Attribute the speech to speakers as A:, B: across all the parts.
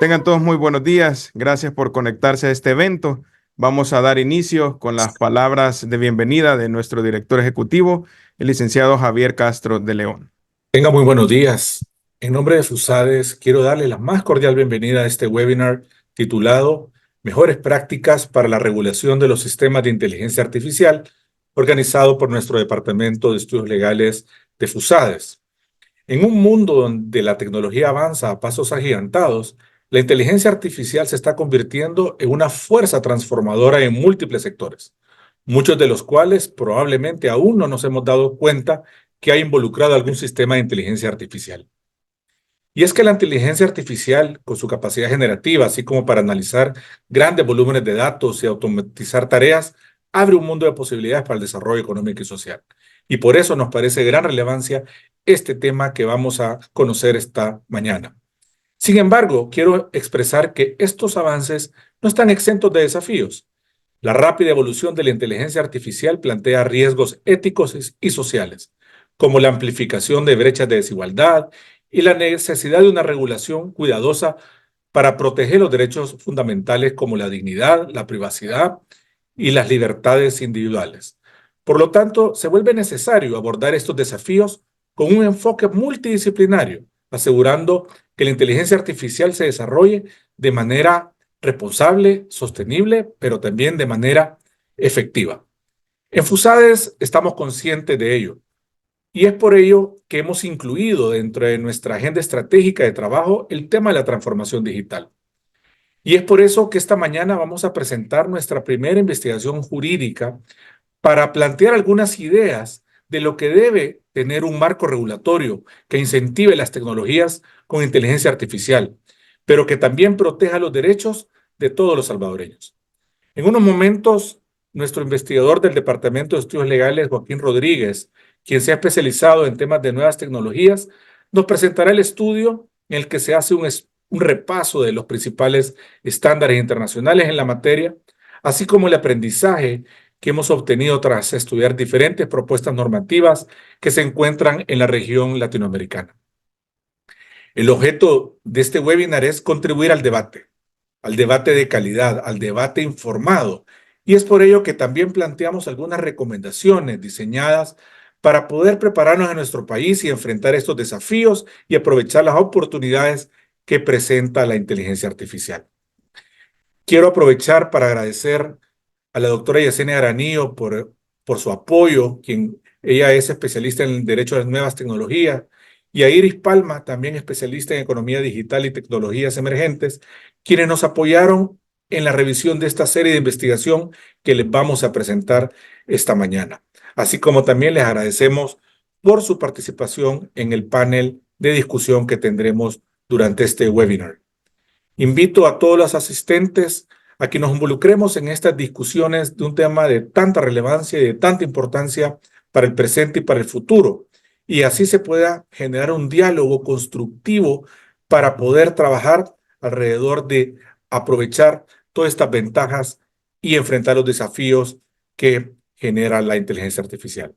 A: Tengan todos muy buenos días. Gracias por conectarse a este evento. Vamos a dar inicio con las palabras de bienvenida de nuestro director ejecutivo, el licenciado Javier Castro de León.
B: Tenga muy buenos días. En nombre de FUSADES, quiero darle la más cordial bienvenida a este webinar titulado Mejores prácticas para la regulación de los sistemas de inteligencia artificial, organizado por nuestro Departamento de Estudios Legales de FUSADES. En un mundo donde la tecnología avanza a pasos agigantados, la inteligencia artificial se está convirtiendo en una fuerza transformadora en múltiples sectores, muchos de los cuales probablemente aún no nos hemos dado cuenta que ha involucrado algún sistema de inteligencia artificial. Y es que la inteligencia artificial, con su capacidad generativa, así como para analizar grandes volúmenes de datos y automatizar tareas, abre un mundo de posibilidades para el desarrollo económico y social. Y por eso nos parece de gran relevancia este tema que vamos a conocer esta mañana. Sin embargo, quiero expresar que estos avances no están exentos de desafíos. La rápida evolución de la inteligencia artificial plantea riesgos éticos y sociales, como la amplificación de brechas de desigualdad y la necesidad de una regulación cuidadosa para proteger los derechos fundamentales como la dignidad, la privacidad y las libertades individuales. Por lo tanto, se vuelve necesario abordar estos desafíos con un enfoque multidisciplinario, asegurando que la inteligencia artificial se desarrolle de manera responsable, sostenible, pero también de manera efectiva. En FUSADES estamos conscientes de ello y es por ello que hemos incluido dentro de nuestra agenda estratégica de trabajo el tema de la transformación digital. Y es por eso que esta mañana vamos a presentar nuestra primera investigación jurídica para plantear algunas ideas de lo que debe tener un marco regulatorio que incentive las tecnologías con inteligencia artificial, pero que también proteja los derechos de todos los salvadoreños. En unos momentos, nuestro investigador del Departamento de Estudios Legales, Joaquín Rodríguez, quien se ha especializado en temas de nuevas tecnologías, nos presentará el estudio en el que se hace un repaso de los principales estándares internacionales en la materia, así como el aprendizaje que hemos obtenido tras estudiar diferentes propuestas normativas que se encuentran en la región latinoamericana. El objeto de este webinar es contribuir al debate de calidad, al debate informado. Y es por ello que también planteamos algunas recomendaciones diseñadas para poder prepararnos en nuestro país y enfrentar estos desafíos y aprovechar las oportunidades que presenta la inteligencia artificial. Quiero aprovechar para agradecer a la doctora Yesenia Aranillo por su apoyo, ella es especialista en el derecho a las nuevas tecnologías, y a Iris Palma, también especialista en economía digital y tecnologías emergentes, quienes nos apoyaron en la revisión de esta serie de investigación que les vamos a presentar esta mañana. Así como también les agradecemos por su participación en el panel de discusión que tendremos durante este webinar. Invito a todos los asistentes a que nos involucremos en estas discusiones de un tema de tanta relevancia y de tanta importancia para el presente y para el futuro, y así se pueda generar un diálogo constructivo para poder trabajar alrededor de aprovechar todas estas ventajas y enfrentar los desafíos que genera la inteligencia artificial.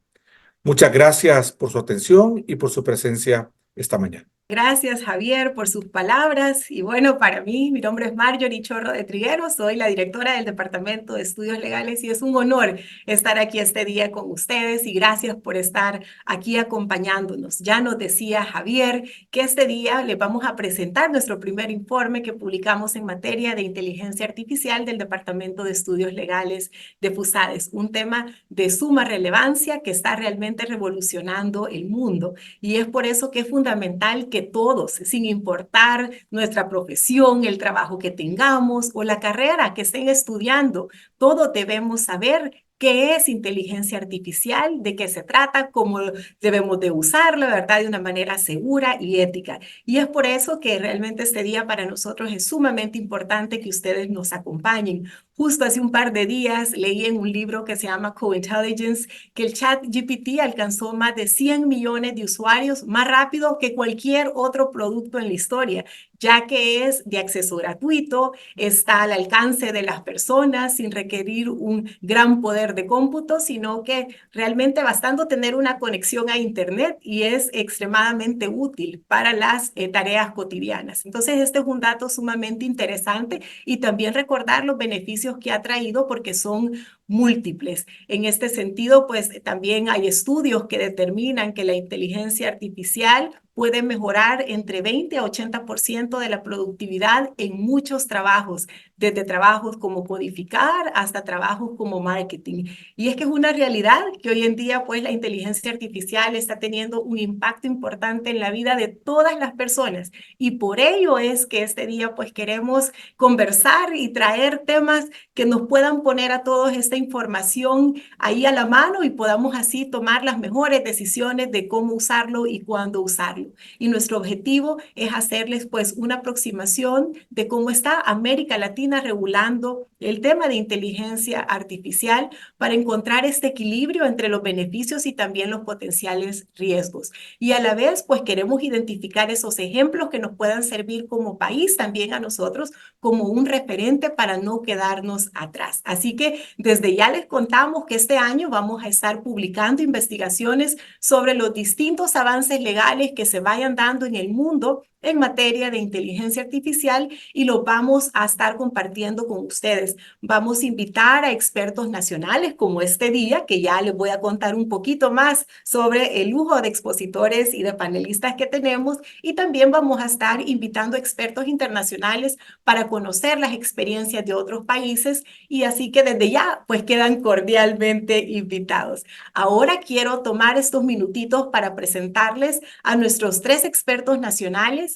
B: Muchas gracias por su atención y por su presencia esta mañana.
C: Gracias, Javier, por sus palabras. Y bueno, para mí, mi nombre es Marjorie Chorro de Triguero, soy la directora del Departamento de Estudios Legales y es un honor estar aquí este día con ustedes y gracias por estar aquí acompañándonos. Ya nos decía Javier que este día les vamos a presentar nuestro primer informe que publicamos en materia de inteligencia artificial del Departamento de Estudios Legales de FUSADES, un tema de suma relevancia que está realmente revolucionando el mundo y es por eso que es fundamental que todos, sin importar nuestra profesión, el trabajo que tengamos o la carrera que estén estudiando, todos debemos saber qué es inteligencia artificial, de qué se trata, cómo debemos de usarla, ¿verdad? De una manera segura y ética. Y es por eso que realmente este día para nosotros es sumamente importante que ustedes nos acompañen. Justo hace un par de días leí en un libro que se llama Cointelligence que el chat GPT alcanzó más de 100 millones de usuarios más rápido que cualquier otro producto en la historia. ya que es de acceso gratuito, está al alcance de las personas sin requerir un gran poder de cómputo, sino que realmente bastando tener una conexión a Internet y es extremadamente útil para las tareas cotidianas. Entonces, este es un dato sumamente interesante y también recordar los beneficios que ha traído porque son múltiples. En este sentido, pues también hay estudios que determinan que la inteligencia artificial puede mejorar entre 20 a 80% de la productividad en muchos trabajos, desde trabajos como codificar hasta trabajos como marketing. Y es que es una realidad que hoy en día, pues la inteligencia artificial está teniendo un impacto importante en la vida de todas las personas. Y por ello es que este día, pues queremos conversar y traer temas que nos puedan poner a todos esta información ahí a la mano y podamos así tomar las mejores decisiones de cómo usarlo y cuándo usarlo. Y nuestro objetivo es hacerles pues una aproximación de cómo está América Latina regulando el tema de inteligencia artificial para encontrar este equilibrio entre los beneficios y también los potenciales riesgos. Y a la vez pues queremos identificar esos ejemplos que nos puedan servir como país también a nosotros como un referente para no quedarnos atrás. Así que desde ya les contamos que este año vamos a estar publicando investigaciones sobre los distintos avances legales que se vayan dando en el mundo en materia de inteligencia artificial y lo vamos a estar compartiendo con ustedes. Vamos a invitar a expertos nacionales como este día, que ya les voy a contar un poquito más sobre el lujo de expositores y de panelistas que tenemos, y también vamos a estar invitando expertos internacionales para conocer las experiencias de otros países, y así que desde ya pues quedan cordialmente invitados. Ahora quiero tomar estos minutitos para presentarles a nuestros 3 expertos nacionales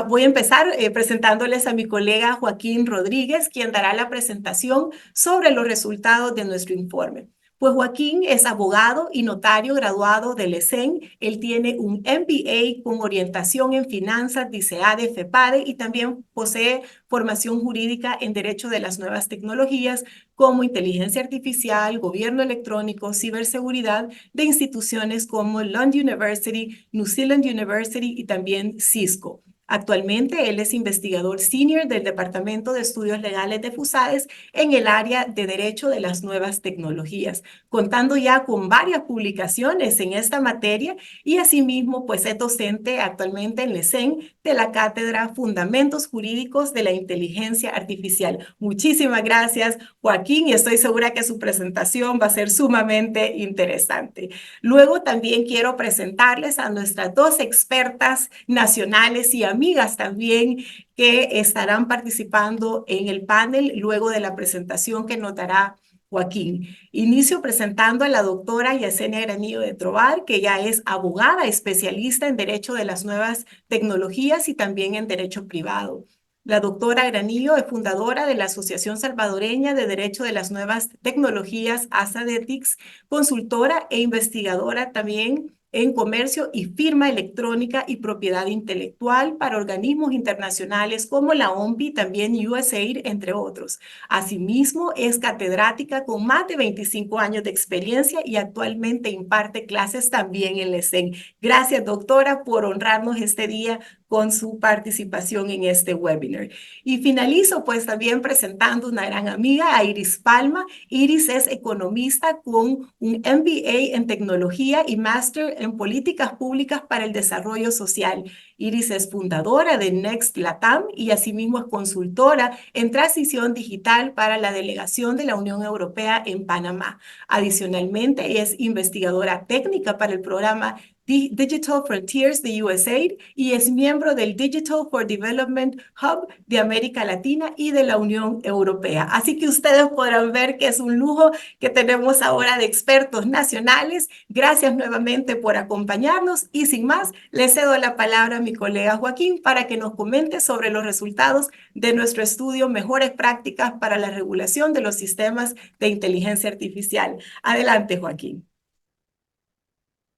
C: voy a empezar presentándoles a mi colega Joaquín Rodríguez, quien dará la presentación sobre los resultados de nuestro informe. Pues Joaquín es abogado y notario graduado del ESEN. Él tiene un MBA con orientación en finanzas, DICEADE, FEPADE, y también posee formación jurídica en Derecho de las Nuevas Tecnologías como inteligencia artificial, gobierno electrónico, ciberseguridad de instituciones como London University, New Zealand University y también Cisco. Actualmente, él es investigador senior del Departamento de Estudios Legales de FUSADES en el área de Derecho de las Nuevas Tecnologías, contando ya con varias publicaciones en esta materia y asimismo, pues es docente actualmente en LESEN de la Cátedra Fundamentos Jurídicos de la Inteligencia Artificial. Muchísimas gracias, Joaquín, y estoy segura que su presentación va a ser sumamente interesante. Luego también quiero presentarles a nuestras 2 expertas nacionales y amigas también que estarán participando en el panel luego de la presentación que nos dará Joaquín. Inicio presentando a la doctora Yesenia Granillo de Trovar, que ya es abogada especialista en Derecho de las Nuevas Tecnologías y también en Derecho Privado. La doctora Granillo es fundadora de la Asociación Salvadoreña de Derecho de las Nuevas Tecnologías, ASADETICS, consultora e investigadora también en comercio y firma electrónica y propiedad intelectual para organismos internacionales como la OMPI, también USAID, entre otros. Asimismo, es catedrática con más de 25 años de experiencia y actualmente imparte clases también en LESEN. Gracias, doctora, por honrarnos este día con su participación en este webinar. Y finalizo pues también presentando una gran amiga, a Iris Palma. Iris es economista con un MBA en tecnología y máster en políticas públicas para el desarrollo social. Iris es fundadora de Next Latam y asimismo es consultora en transición digital para la delegación de la Unión Europea en Panamá. Adicionalmente, es investigadora técnica para el programa Digital Frontiers de USAID y es miembro del Digital for Development Hub de América Latina y de la Unión Europea. Así que ustedes podrán ver que es un lujo que tenemos ahora de expertos nacionales. Gracias nuevamente por acompañarnos y sin más, le cedo la palabra a mi colega Joaquín para que nos comente sobre los resultados de nuestro estudio Mejores Prácticas para la Regulación de los Sistemas de Inteligencia Artificial. Adelante, Joaquín.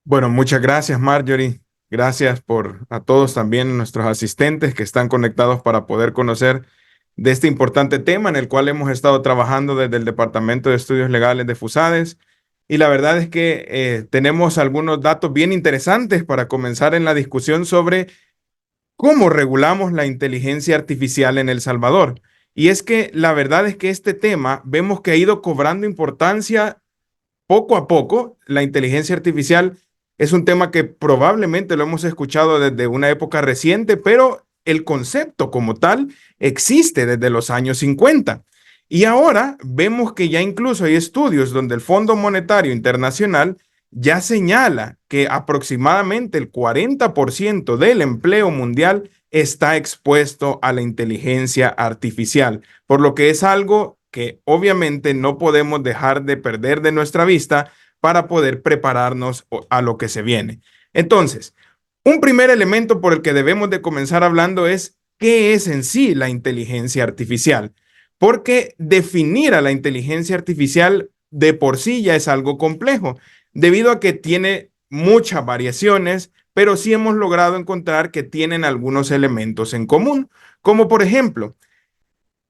A: Bueno, muchas gracias, Marjorie. Gracias a todos también nuestros asistentes que están conectados para poder conocer de este importante tema en el cual hemos estado trabajando desde el Departamento de Estudios Legales de FUSADES. Y la verdad es que tenemos algunos datos bien interesantes para comenzar en la discusión sobre cómo regulamos la inteligencia artificial en El Salvador. Y es que la verdad es que este tema vemos que ha ido cobrando importancia poco a poco. La inteligencia artificial es un tema que probablemente lo hemos escuchado desde una época reciente, pero el concepto como tal existe desde los años 50. Y ahora vemos que ya incluso hay estudios donde el Fondo Monetario Internacional ya señala que aproximadamente el 40% del empleo mundial está expuesto a la inteligencia artificial, por lo que es algo que obviamente no podemos dejar de perder de nuestra vista para poder prepararnos a lo que se viene. Entonces, un primer elemento por el que debemos de comenzar hablando es qué es en sí la inteligencia artificial, porque definir a la inteligencia artificial de por sí ya es algo complejo, debido a que tiene muchas variaciones, pero sí hemos logrado encontrar que tienen algunos elementos en común, como por ejemplo,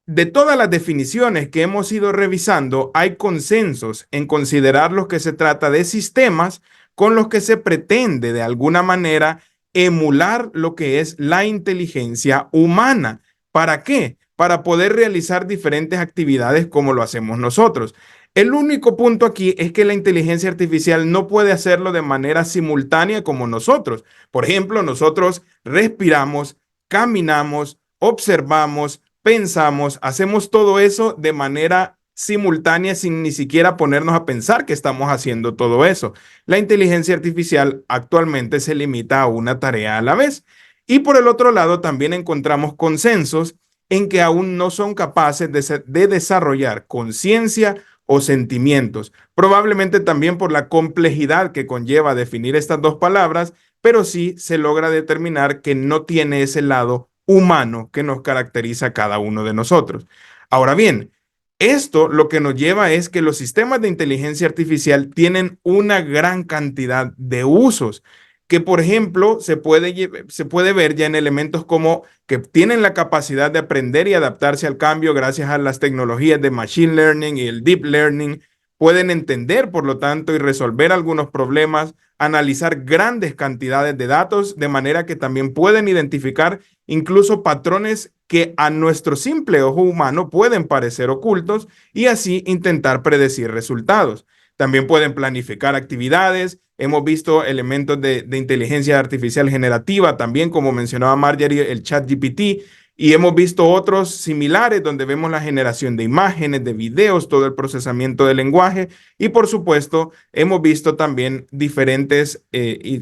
A: de todas las definiciones que hemos ido revisando, hay consensos en considerar lo que se trata de sistemas con los que se pretende de alguna manera emular lo que es la inteligencia humana. ¿Para qué? Para poder realizar diferentes actividades como lo hacemos nosotros. El único punto aquí es que la inteligencia artificial no puede hacerlo de manera simultánea como nosotros. Por ejemplo, nosotros respiramos, caminamos, observamos, pensamos, hacemos todo eso de manera simultánea sin ni siquiera ponernos a pensar que estamos haciendo todo eso. La inteligencia artificial actualmente se limita a una tarea a la vez. Y por el otro lado, también encontramos consensos en que aún no son capaces de desarrollar conciencia o sentimientos, probablemente también por la complejidad que conlleva definir estas dos palabras, pero sí se logra determinar que no tiene ese lado humano que nos caracteriza a cada uno de nosotros. Ahora bien, esto lo que nos lleva es que los sistemas de inteligencia artificial tienen una gran cantidad de usos que, por ejemplo, se puede ver ya en elementos como que tienen la capacidad de aprender y adaptarse al cambio gracias a las tecnologías de machine learning y el deep learning. Pueden entender, por lo tanto, y resolver algunos problemas, analizar grandes cantidades de datos, de manera que también pueden identificar incluso patrones que a nuestro simple ojo humano pueden parecer ocultos y así intentar predecir resultados. También pueden planificar actividades. Hemos visto elementos de inteligencia artificial generativa, también como mencionaba Marjorie, el ChatGPT, y hemos visto otros similares donde vemos la generación de imágenes, de videos, todo el procesamiento del lenguaje y por supuesto hemos visto también diferentes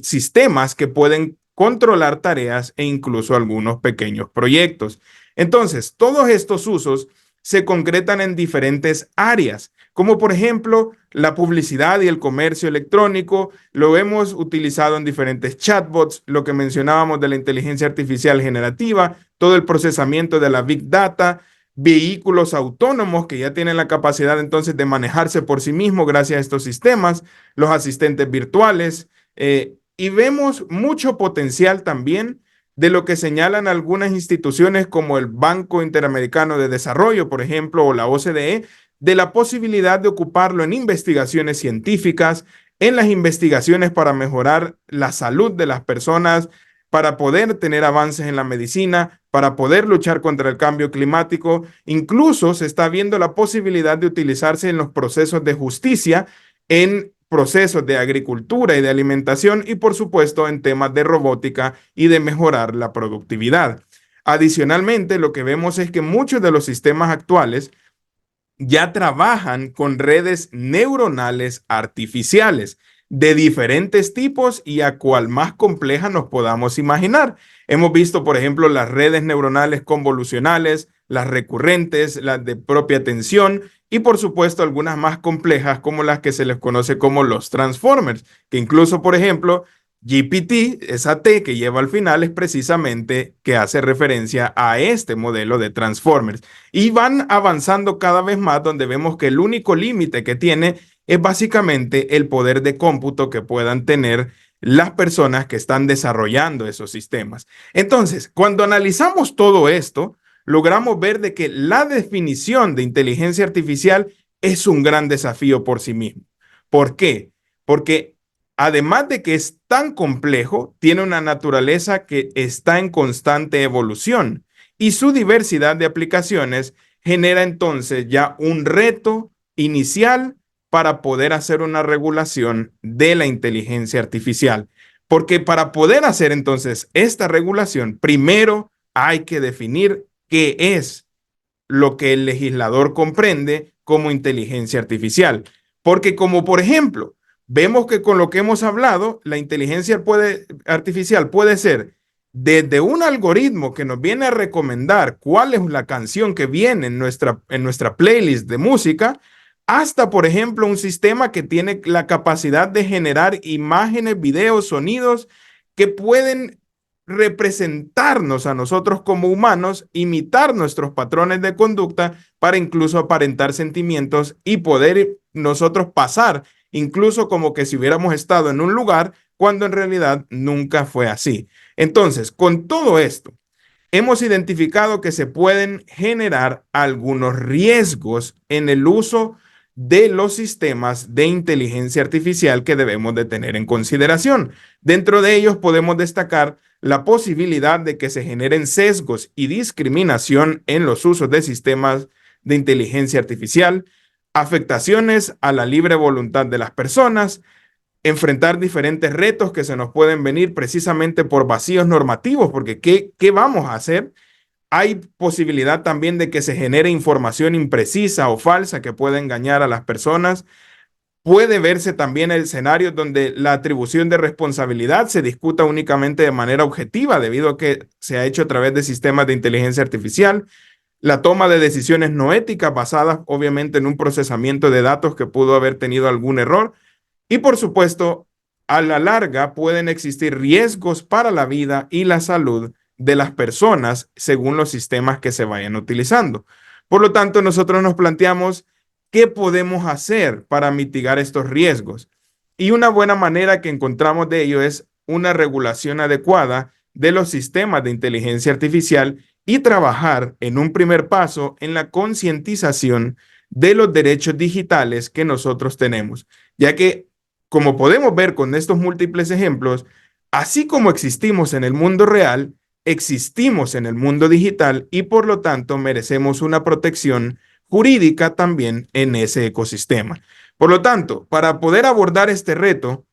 A: sistemas que pueden controlar tareas e incluso algunos pequeños proyectos. Entonces, todos estos usos se concretan en diferentes áreas, como por ejemplo la publicidad y el comercio electrónico. Lo hemos utilizado en diferentes chatbots, lo que mencionábamos de la inteligencia artificial generativa, todo el procesamiento de la Big Data, vehículos autónomos que ya tienen la capacidad entonces de manejarse por sí mismos gracias a estos sistemas, los asistentes virtuales, y vemos mucho potencial también de lo que señalan algunas instituciones como el Banco Interamericano de Desarrollo, por ejemplo, o la OCDE, de la posibilidad de ocuparlo en investigaciones científicas, en las investigaciones para mejorar la salud de las personas, para poder tener avances en la medicina, para poder luchar contra el cambio climático. Incluso se está viendo la posibilidad de utilizarse en los procesos de justicia, en procesos de agricultura y de alimentación y por supuesto en temas de robótica y de mejorar la productividad. Adicionalmente, lo que vemos es que muchos de los sistemas actuales ya trabajan con redes neuronales artificiales de diferentes tipos y a cual más compleja nos podamos imaginar. Hemos visto, por ejemplo, las redes neuronales convolucionales, las recurrentes, las de propia atención y, por supuesto, algunas más complejas como las que se les conoce como los transformers, que incluso, por ejemplo, GPT, esa T que lleva al final, es precisamente que hace referencia a este modelo de Transformers. Y van avanzando cada vez más donde vemos que el único límite que tiene es básicamente el poder de cómputo que puedan tener las personas que están desarrollando esos sistemas. Entonces, cuando analizamos todo esto, logramos ver de que la definición de inteligencia artificial es un gran desafío por sí mismo. ¿Por qué? Porque además de que es tan complejo, tiene una naturaleza que está en constante evolución y su diversidad de aplicaciones genera entonces ya un reto inicial para poder hacer una regulación de la inteligencia artificial. Porque para poder hacer entonces esta regulación, primero hay que definir qué es lo que el legislador comprende como inteligencia artificial. Porque como por ejemplo, vemos que con lo que hemos hablado, la inteligencia artificial puede ser desde un algoritmo que nos viene a recomendar cuál es la canción que viene en nuestra playlist de música, hasta, por ejemplo, un sistema que tiene la capacidad de generar imágenes, videos, sonidos que pueden representarnos a nosotros como humanos, imitar nuestros patrones de conducta para incluso aparentar sentimientos y poder nosotros pasar incluso como que si hubiéramos estado en un lugar cuando en realidad nunca fue así. Entonces, con todo esto, hemos identificado que se pueden generar algunos riesgos en el uso de los sistemas de inteligencia artificial que debemos de tener en consideración. Dentro de ellos podemos destacar la posibilidad de que se generen sesgos y discriminación en los usos de sistemas de inteligencia artificial, afectaciones a la libre voluntad de las personas, enfrentar diferentes retos que se nos pueden venir precisamente por vacíos normativos, porque ¿qué vamos a hacer? Hay posibilidad también de que se genere información imprecisa o falsa que pueda engañar a las personas. Puede verse también escenarios donde la atribución de responsabilidad se discuta únicamente de manera objetiva, debido a que se ha hecho a través de sistemas de inteligencia artificial. La toma de decisiones no éticas basadas obviamente en un procesamiento de datos que pudo haber tenido algún error. Y por supuesto, a la larga pueden existir riesgos para la vida y la salud de las personas según los sistemas que se vayan utilizando. Por lo tanto, nosotros nos planteamos qué podemos hacer para mitigar estos riesgos. Y una buena manera que encontramos de ello es una regulación adecuada de los sistemas de inteligencia artificial y trabajar en un primer paso en la concientización de los derechos digitales que nosotros tenemos, ya que, como podemos ver con estos múltiples ejemplos, así como existimos en el mundo real, existimos en el mundo digital y por lo tanto merecemos una protección jurídica también en ese ecosistema. Por lo tanto, para poder abordar este reto,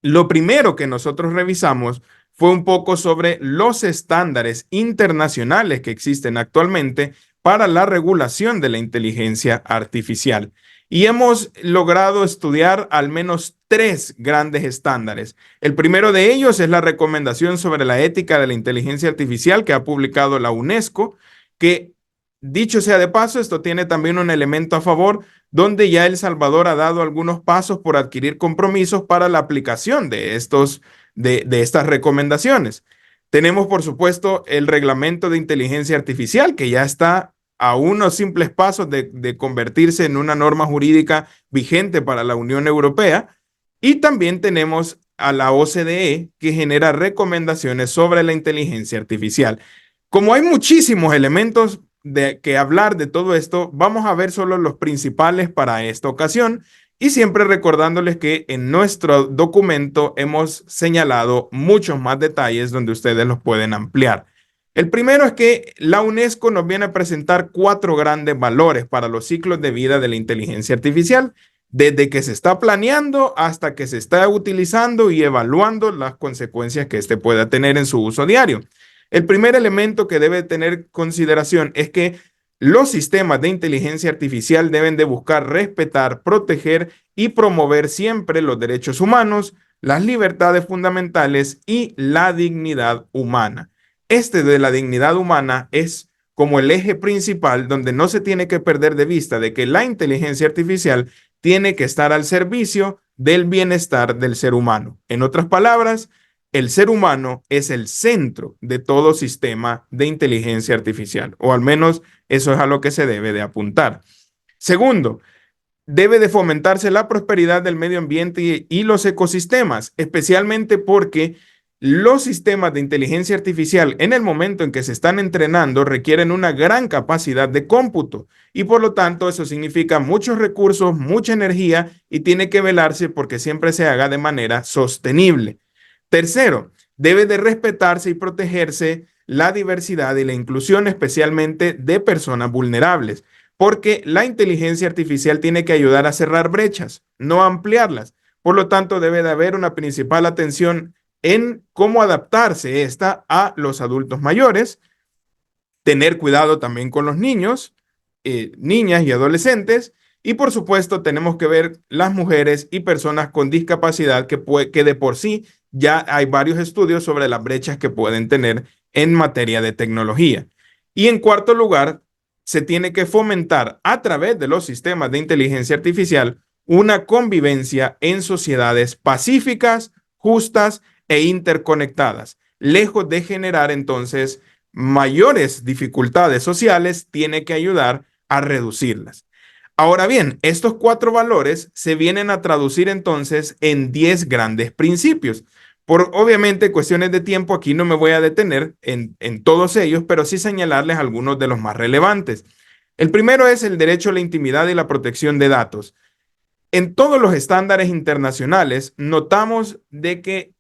A: lo primero que nosotros revisamos fue un poco sobre los estándares internacionales que existen actualmente para la regulación de la inteligencia artificial. Y hemos logrado estudiar al menos 3 grandes estándares. El primero de ellos es la Recomendación sobre la Ética de la Inteligencia Artificial que ha publicado la UNESCO, que, dicho sea de paso, esto tiene también un elemento a favor, donde ya El Salvador ha dado algunos pasos por adquirir compromisos para la aplicación de estas recomendaciones. Tenemos, por supuesto, el Reglamento de Inteligencia Artificial, que ya está a unos simples pasos de convertirse en una norma jurídica vigente para la Unión Europea. Y también tenemos a la OCDE, que genera recomendaciones sobre la inteligencia artificial. Como hay muchísimos elementos de que hablar de todo esto, vamos a ver solo los principales para esta ocasión y siempre recordándoles que en nuestro documento hemos señalado muchos más detalles donde ustedes los pueden ampliar. El primero es que la UNESCO nos viene a presentar 4 grandes valores para los ciclos de vida de la inteligencia artificial, desde que se está planeando hasta que se está utilizando y evaluando las consecuencias que éste pueda tener en su uso diario. El primer elemento que debe tener consideración es que los sistemas de inteligencia artificial deben de buscar respetar, proteger y promover siempre los derechos humanos, las libertades fundamentales y la dignidad humana. Este de la dignidad humana es como el eje principal donde no se tiene que perder de vista de que la inteligencia artificial tiene que estar al servicio del bienestar del ser humano. En otras palabras, el ser humano es el centro de todo sistema de inteligencia artificial, o al menos eso es a lo que se debe de apuntar. Segundo, debe de fomentarse la prosperidad del medio ambiente y los ecosistemas, especialmente porque los sistemas de inteligencia artificial en el momento en que se están entrenando requieren una gran capacidad de cómputo y por lo tanto eso significa muchos recursos, mucha energía y tiene que velarse porque siempre se haga de manera sostenible. Tercero, debe de respetarse y protegerse la diversidad y la inclusión, especialmente de personas vulnerables, porque la inteligencia artificial tiene que ayudar a cerrar brechas, no ampliarlas. Por lo tanto, debe de haber una principal atención en cómo adaptarse esta a los adultos mayores, tener cuidado también con los niños, niñas y adolescentes, y por supuesto tenemos que ver las mujeres y personas con discapacidad que de por sí ya hay varios estudios sobre las brechas que pueden tener en materia de tecnología. Y en cuarto lugar, se tiene que fomentar a través de los sistemas de inteligencia artificial una convivencia en sociedades pacíficas, justas e interconectadas. Lejos de generar entonces mayores dificultades sociales, tiene que ayudar a reducirlas. Ahora bien, estos 4 valores se vienen a traducir entonces en 10 grandes principios. Por obviamente cuestiones de tiempo, aquí no me voy a detener en todos ellos, pero sí señalarles algunos de los más relevantes. El primero es el derecho a la intimidad y la protección de datos. En todos los estándares internacionales notamos de que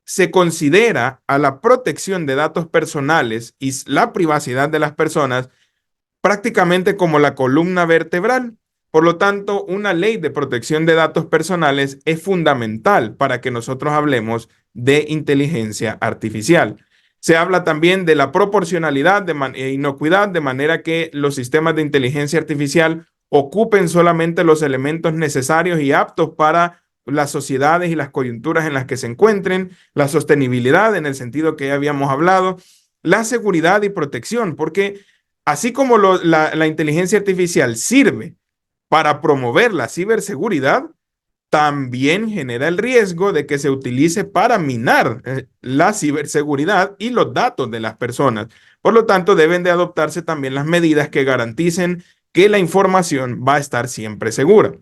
A: se considera a la protección de datos personales y la privacidad de las personas prácticamente como la columna vertebral. Por lo tanto, una ley de protección de datos personales es fundamental para que nosotros hablemos de inteligencia artificial. Se habla también de la proporcionalidad e inocuidad, de manera que los sistemas de inteligencia artificial ocupen solamente los elementos necesarios y aptos para las sociedades y las coyunturas en las que se encuentren, la sostenibilidad en el sentido que ya habíamos hablado, la seguridad y protección, porque así como la inteligencia artificial sirve para promover la ciberseguridad, también genera el riesgo de que se utilice para minar la ciberseguridad y los datos de las personas. Por lo tanto, deben de adoptarse también las medidas que garanticen que la información va a estar siempre segura.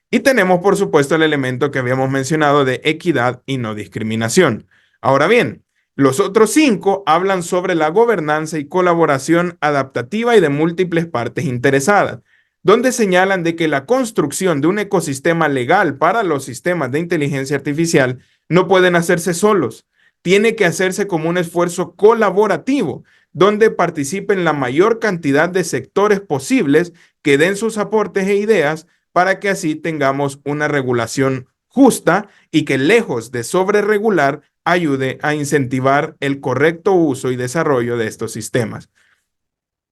A: Y tenemos, por supuesto, el elemento que habíamos mencionado de equidad y no discriminación. Ahora bien, los otros 5 hablan sobre la gobernanza y colaboración adaptativa y de múltiples partes interesadas, donde señalan de que la construcción de un ecosistema legal para los sistemas de inteligencia artificial no pueden hacerse solos. Tiene que hacerse como un esfuerzo colaborativo, donde participen la mayor cantidad de sectores posibles que den sus aportes e ideas para que así tengamos una regulación justa y que lejos de sobreregular ayude a incentivar el correcto uso y desarrollo de estos sistemas.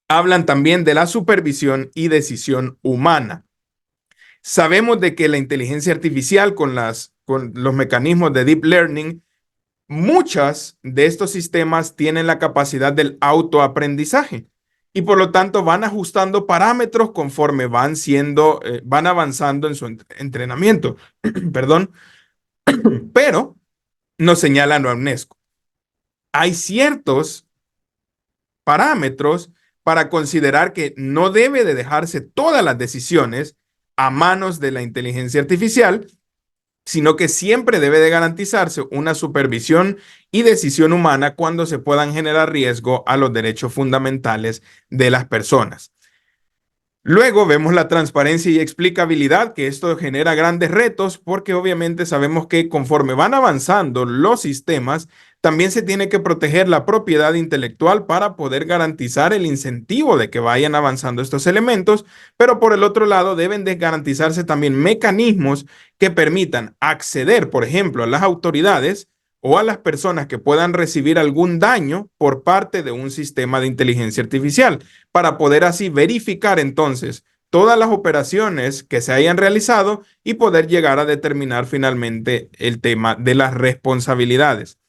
A: Hablan también de la supervisión y decisión humana. Sabemos de que la inteligencia artificial con los mecanismos de deep learning, muchas de estos sistemas tienen la capacidad del autoaprendizaje y por lo tanto van ajustando parámetros conforme van avanzando en su entrenamiento. Perdón, pero nos señala la UNESCO. Hay ciertos parámetros para considerar que no debe de dejarse todas las decisiones a manos de la inteligencia artificial, sino que siempre debe de garantizarse una supervisión y decisión humana cuando se puedan generar riesgo a los derechos fundamentales de las personas. Luego vemos la transparencia y explicabilidad, que esto genera grandes retos porque obviamente sabemos que conforme van avanzando los sistemas, también se tiene que proteger la propiedad intelectual para poder garantizar el incentivo de que vayan avanzando estos elementos, pero por el otro lado deben de garantizarse también mecanismos que permitan acceder, por ejemplo, a las autoridades o a las personas que puedan recibir algún daño por parte de un sistema de inteligencia artificial, para poder así verificar entonces todas las operaciones que se hayan realizado y poder llegar a determinar finalmente el tema de las responsabilidades.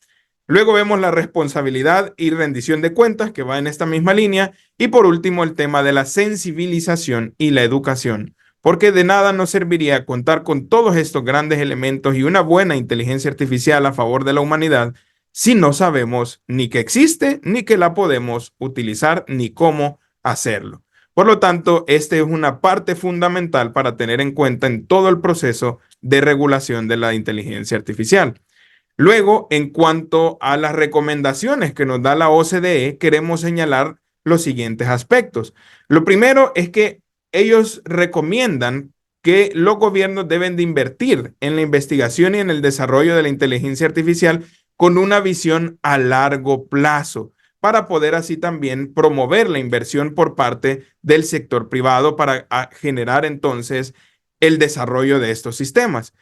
A: Luego vemos la responsabilidad y rendición de cuentas, que va en esta misma línea. Y por último, el tema de la sensibilización y la educación, porque de nada nos serviría contar con todos estos grandes elementos y una buena inteligencia artificial a favor de la humanidad si no sabemos ni que existe, ni que la podemos utilizar, ni cómo hacerlo. Por lo tanto, esta es una parte fundamental para tener en cuenta en todo el proceso de regulación de la inteligencia artificial. Luego, en cuanto a las recomendaciones que nos da la OCDE, queremos señalar los siguientes aspectos. Lo primero es que ellos recomiendan que los gobiernos deben de invertir en la investigación y en el desarrollo de la inteligencia artificial con una visión a largo plazo, para poder así también promover la inversión por parte del sector privado para generar entonces el desarrollo de estos sistemas.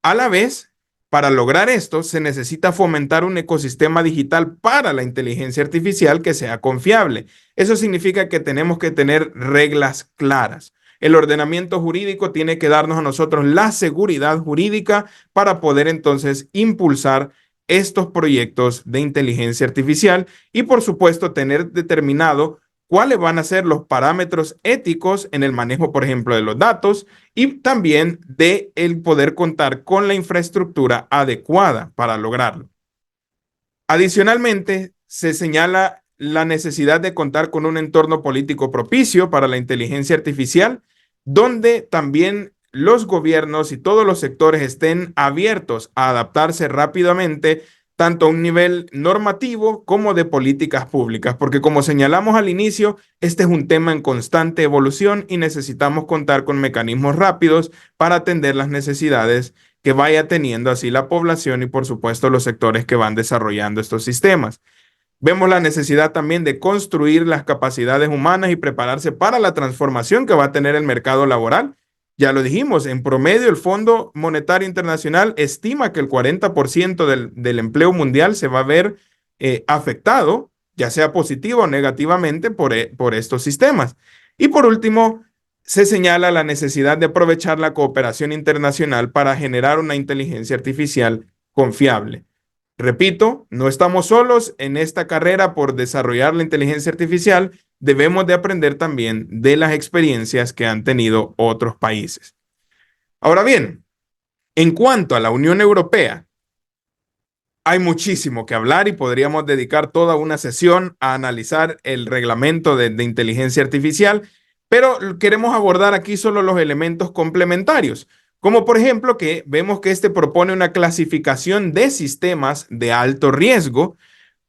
A: A la vez, para lograr esto, se necesita fomentar un ecosistema digital para la inteligencia artificial que sea confiable. Eso significa que tenemos que tener reglas claras. El ordenamiento jurídico tiene que darnos a nosotros la seguridad jurídica para poder entonces impulsar estos proyectos de inteligencia artificial y, por supuesto, tener determinado cuáles van a ser los parámetros éticos en el manejo, por ejemplo, de los datos y también de el poder contar con la infraestructura adecuada para lograrlo. Adicionalmente, se señala la necesidad de contar con un entorno político propicio para la inteligencia artificial, donde también los gobiernos y todos los sectores estén abiertos a adaptarse rápidamente, tanto a un nivel normativo como de políticas públicas, porque como señalamos al inicio, este es un tema en constante evolución y necesitamos contar con mecanismos rápidos para atender las necesidades que vaya teniendo así la población y, por supuesto, los sectores que van desarrollando estos sistemas. Vemos la necesidad también de construir las capacidades humanas y prepararse para la transformación que va a tener el mercado laboral. Ya lo dijimos, en promedio el Fondo Monetario Internacional estima que el 40% del empleo mundial se va a ver afectado, ya sea positivo o negativamente, por estos sistemas. Y por último, se señala la necesidad de aprovechar la cooperación internacional para generar una inteligencia artificial confiable. Repito, no estamos solos en esta carrera por desarrollar la inteligencia artificial. Debemos de aprender también de las experiencias que han tenido otros países. Ahora bien, en cuanto a la Unión Europea, hay muchísimo que hablar y podríamos dedicar toda una sesión a analizar el reglamento de inteligencia artificial, pero queremos abordar aquí solo los elementos complementarios, como por ejemplo que vemos que este propone una clasificación de sistemas de alto riesgo,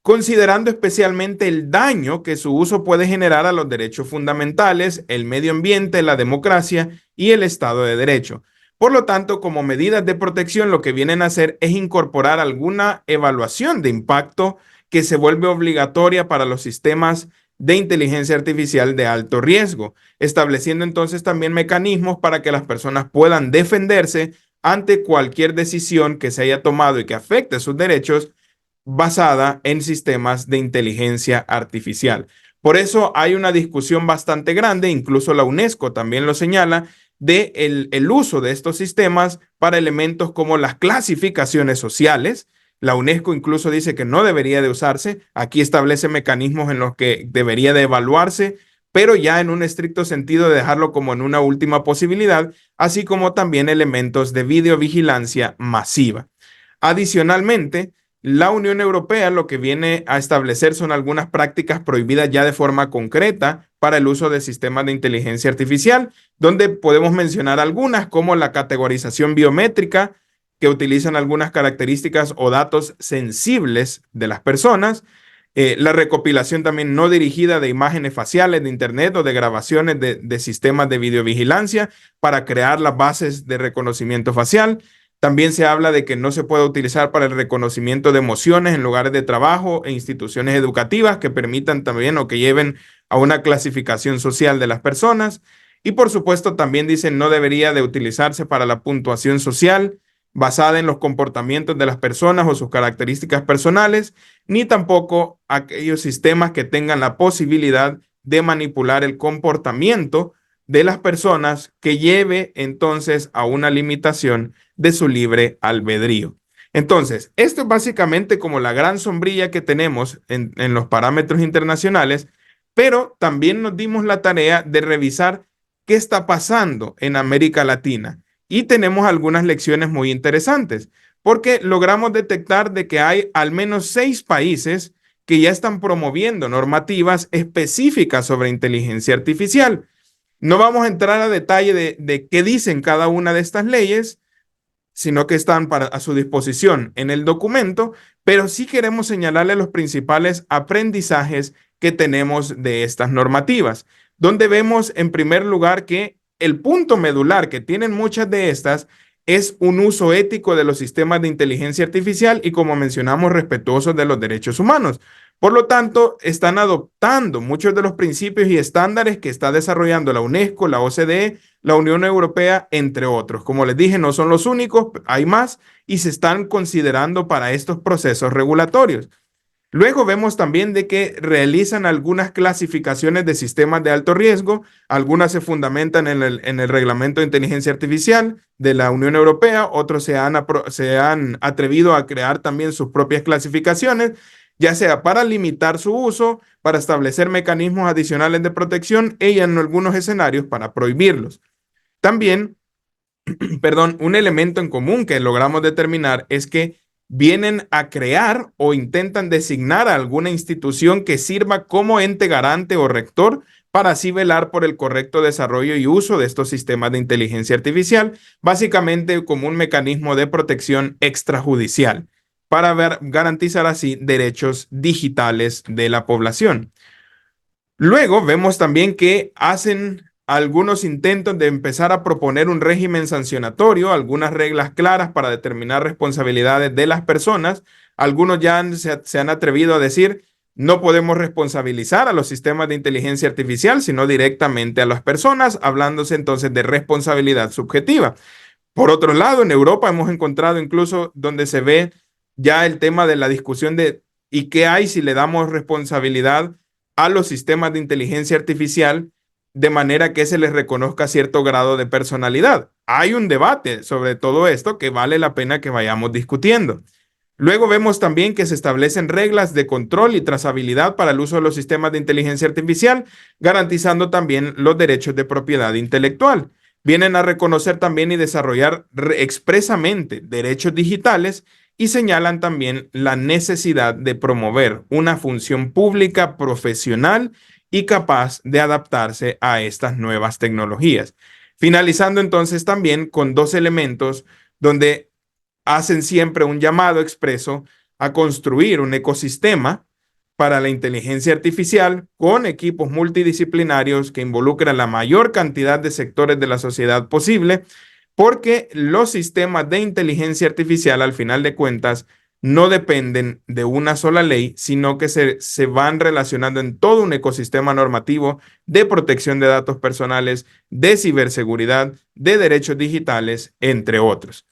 A: considerando especialmente el daño que su uso puede generar a los derechos fundamentales, el medio ambiente, la democracia y el Estado de Derecho. Por lo tanto, como medidas de protección, lo que vienen a hacer es incorporar alguna evaluación de impacto que se vuelve obligatoria para los sistemas de inteligencia artificial de alto riesgo, estableciendo entonces también mecanismos para que las personas puedan defenderse ante cualquier decisión que se haya tomado y que afecte sus derechos basada en sistemas de inteligencia artificial. Por eso hay una discusión bastante grande, incluso la UNESCO también lo señala, de el uso de estos sistemas para elementos como las clasificaciones sociales. La UNESCO incluso dice que no debería de usarse. Aquí establece mecanismos en los que debería de evaluarse, pero ya en un estricto sentido de dejarlo como en una última posibilidad, así como también elementos de videovigilancia masiva. Adicionalmente, la Unión Europea lo que viene a establecer son algunas prácticas prohibidas ya de forma concreta para el uso de sistemas de inteligencia artificial, donde podemos mencionar algunas como la categorización biométrica, que utilizan algunas características o datos sensibles de las personas, la recopilación también no dirigida de imágenes faciales de Internet o de grabaciones de sistemas de videovigilancia para crear las bases de reconocimiento facial. También se habla de que no se puede utilizar para el reconocimiento de emociones en lugares de trabajo e instituciones educativas que permitan también o que lleven a una clasificación social de las personas. Y por supuesto también dicen no debería de utilizarse para la puntuación social basada en los comportamientos de las personas o sus características personales, ni tampoco aquellos sistemas que tengan la posibilidad de manipular el comportamiento de las personas que lleve entonces a una limitación de su libre albedrío. Entonces, esto es básicamente como la gran sombrilla que tenemos en los parámetros internacionales, pero también nos dimos la tarea de revisar qué está pasando en América Latina y tenemos algunas lecciones muy interesantes, porque logramos detectar de que hay al menos 6 países que ya están promoviendo normativas específicas sobre inteligencia artificial. No vamos a entrar a detalle de qué dicen cada una de estas leyes, sino que están a su disposición en el documento, pero sí queremos señalarle los principales aprendizajes que tenemos de estas normativas, donde vemos en primer lugar que el punto medular que tienen muchas de estas es un uso ético de los sistemas de inteligencia artificial y, como mencionamos, respetuosos de los derechos humanos. Por lo tanto, están adoptando muchos de los principios y estándares que está desarrollando la UNESCO, la OCDE, la Unión Europea, entre otros. Como les dije, no son los únicos, hay más y se están considerando para estos procesos regulatorios. Luego vemos también de que realizan algunas clasificaciones de sistemas de alto riesgo, algunas se fundamentan en el Reglamento de Inteligencia Artificial de la Unión Europea, otros se han atrevido a crear también sus propias clasificaciones, ya sea para limitar su uso, para establecer mecanismos adicionales de protección y en algunos escenarios para prohibirlos. También, un elemento en común que logramos determinar es que vienen a crear o intentan designar a alguna institución que sirva como ente garante o rector para así velar por el correcto desarrollo y uso de estos sistemas de inteligencia artificial, básicamente como un mecanismo de protección extrajudicial, para garantizar así derechos digitales de la población. Luego vemos también que hacen algunos intentos de empezar a proponer un régimen sancionatorio, algunas reglas claras para determinar responsabilidades de las personas. Algunos ya se han atrevido a decir, no podemos responsabilizar a los sistemas de inteligencia artificial, sino directamente a las personas, hablándose entonces de responsabilidad subjetiva. Por otro lado, en Europa hemos encontrado incluso donde se ve ya el tema de la discusión de ¿y qué hay si le damos responsabilidad a los sistemas de inteligencia artificial de manera que se les reconozca cierto grado de personalidad? Hay un debate sobre todo esto que vale la pena que vayamos discutiendo. Luego vemos también que se establecen reglas de control y trazabilidad para el uso de los sistemas de inteligencia artificial, garantizando también los derechos de propiedad intelectual. Vienen a reconocer también y desarrollar expresamente derechos digitales y señalan también la necesidad de promover una función pública profesional y capaz de adaptarse a estas nuevas tecnologías. Finalizando entonces también con dos elementos donde hacen siempre un llamado expreso a construir un ecosistema para la inteligencia artificial con equipos multidisciplinarios que involucran la mayor cantidad de sectores de la sociedad posible, porque los sistemas de inteligencia artificial, al final de cuentas, no dependen de una sola ley, sino que se van relacionando en todo un ecosistema normativo de protección de datos personales, de ciberseguridad, de derechos digitales, entre otros.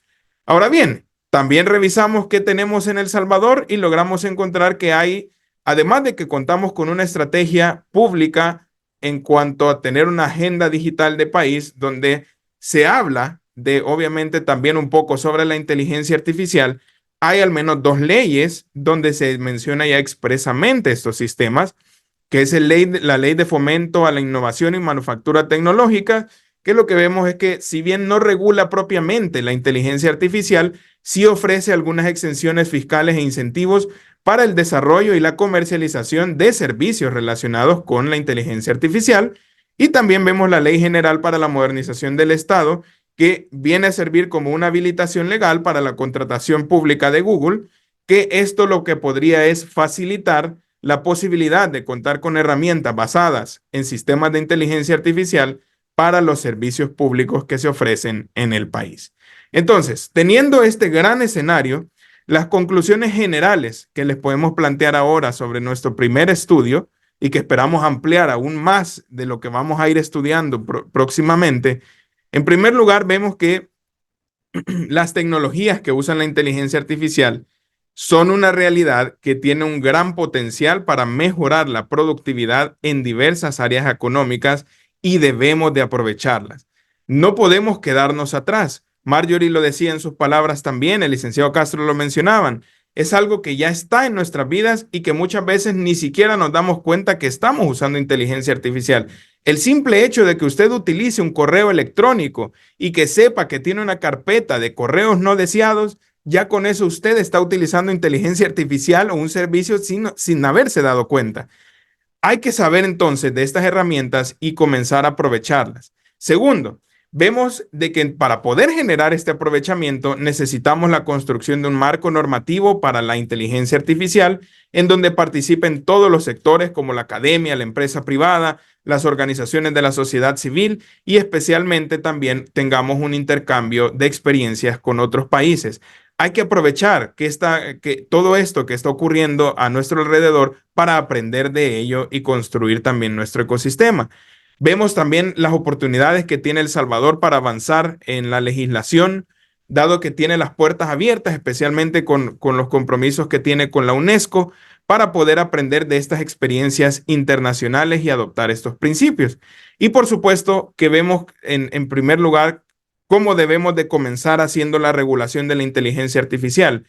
A: Ahora bien, también revisamos qué tenemos en El Salvador y logramos encontrar que hay, además de que contamos con una estrategia pública en cuanto a tener una agenda digital de país donde se habla de, obviamente, también un poco sobre la inteligencia artificial, hay al menos dos leyes donde se menciona ya expresamente estos sistemas, que es la Ley de Fomento a la Innovación y Manufactura Tecnológica, que lo que vemos es que si bien no regula propiamente la inteligencia artificial, sí ofrece algunas exenciones fiscales e incentivos para el desarrollo y la comercialización de servicios relacionados con la inteligencia artificial. Y también vemos la Ley General para la Modernización del Estado, que viene a servir como una habilitación legal para la contratación pública de Google, que esto lo que podría es facilitar la posibilidad de contar con herramientas basadas en sistemas de inteligencia artificial para los servicios públicos que se ofrecen en el país. Entonces, teniendo este gran escenario, las conclusiones generales que les podemos plantear ahora sobre nuestro primer estudio y que esperamos ampliar aún más de lo que vamos a ir estudiando próximamente, en primer lugar, vemos que las tecnologías que usan la inteligencia artificial son una realidad que tiene un gran potencial para mejorar la productividad en diversas áreas económicas y debemos de aprovecharlas. No podemos quedarnos atrás. Marjorie lo decía en sus palabras también, el licenciado Castro lo mencionaban. Es algo que ya está en nuestras vidas y que muchas veces ni siquiera nos damos cuenta que estamos usando inteligencia artificial. El simple hecho de que usted utilice un correo electrónico y que sepa que tiene una carpeta de correos no deseados, ya con eso usted está utilizando inteligencia artificial o un servicio sin haberse dado cuenta. Hay que saber entonces de estas herramientas y comenzar a aprovecharlas. Segundo, vemos de que para poder generar este aprovechamiento necesitamos la construcción de un marco normativo para la inteligencia artificial en donde participen todos los sectores como la academia, la empresa privada, las organizaciones de la sociedad civil y especialmente también tengamos un intercambio de experiencias con otros países. Hay que aprovechar que todo esto que está ocurriendo a nuestro alrededor para aprender de ello y construir también nuestro ecosistema. Vemos también las oportunidades que tiene El Salvador para avanzar en la legislación, dado que tiene las puertas abiertas, especialmente con los compromisos que tiene con la UNESCO, para poder aprender de estas experiencias internacionales y adoptar estos principios. Y por supuesto que vemos en primer lugar cómo debemos de comenzar haciendo la regulación de la inteligencia artificial.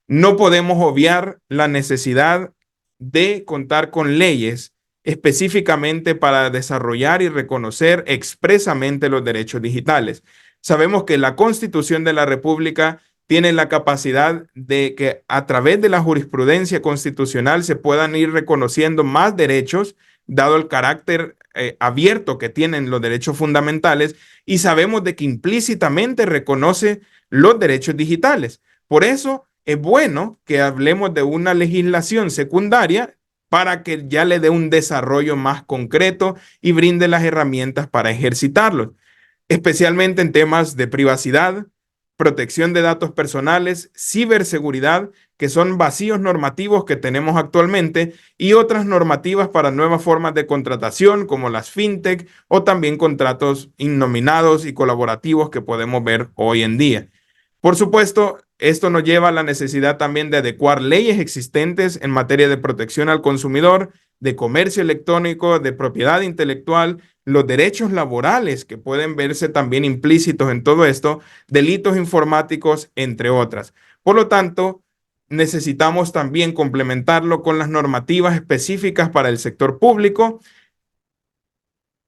A: No podemos obviar la necesidad de contar con leyes específicamente para desarrollar y reconocer expresamente los derechos digitales. Sabemos que la Constitución de la República tiene la capacidad de que a través de la jurisprudencia constitucional se puedan ir reconociendo más derechos, dado el carácter abierto que tienen los derechos fundamentales, y sabemos de que implícitamente reconoce los derechos digitales. Por eso es bueno que hablemos de una legislación secundaria para que ya le dé un desarrollo más concreto y brinde las herramientas para ejercitarlo, especialmente en temas de privacidad, protección de datos personales, ciberseguridad, que son vacíos normativos que tenemos actualmente, y otras normativas para nuevas formas de contratación, como las fintech o también contratos innominados y colaborativos que podemos ver hoy en día. Por supuesto, esto nos lleva a la necesidad también de adecuar leyes existentes en materia de protección al consumidor, de comercio electrónico, de propiedad intelectual, los derechos laborales que pueden verse también implícitos en todo esto, delitos informáticos, entre otras. Por lo tanto, necesitamos también complementarlo con las normativas específicas para el sector público,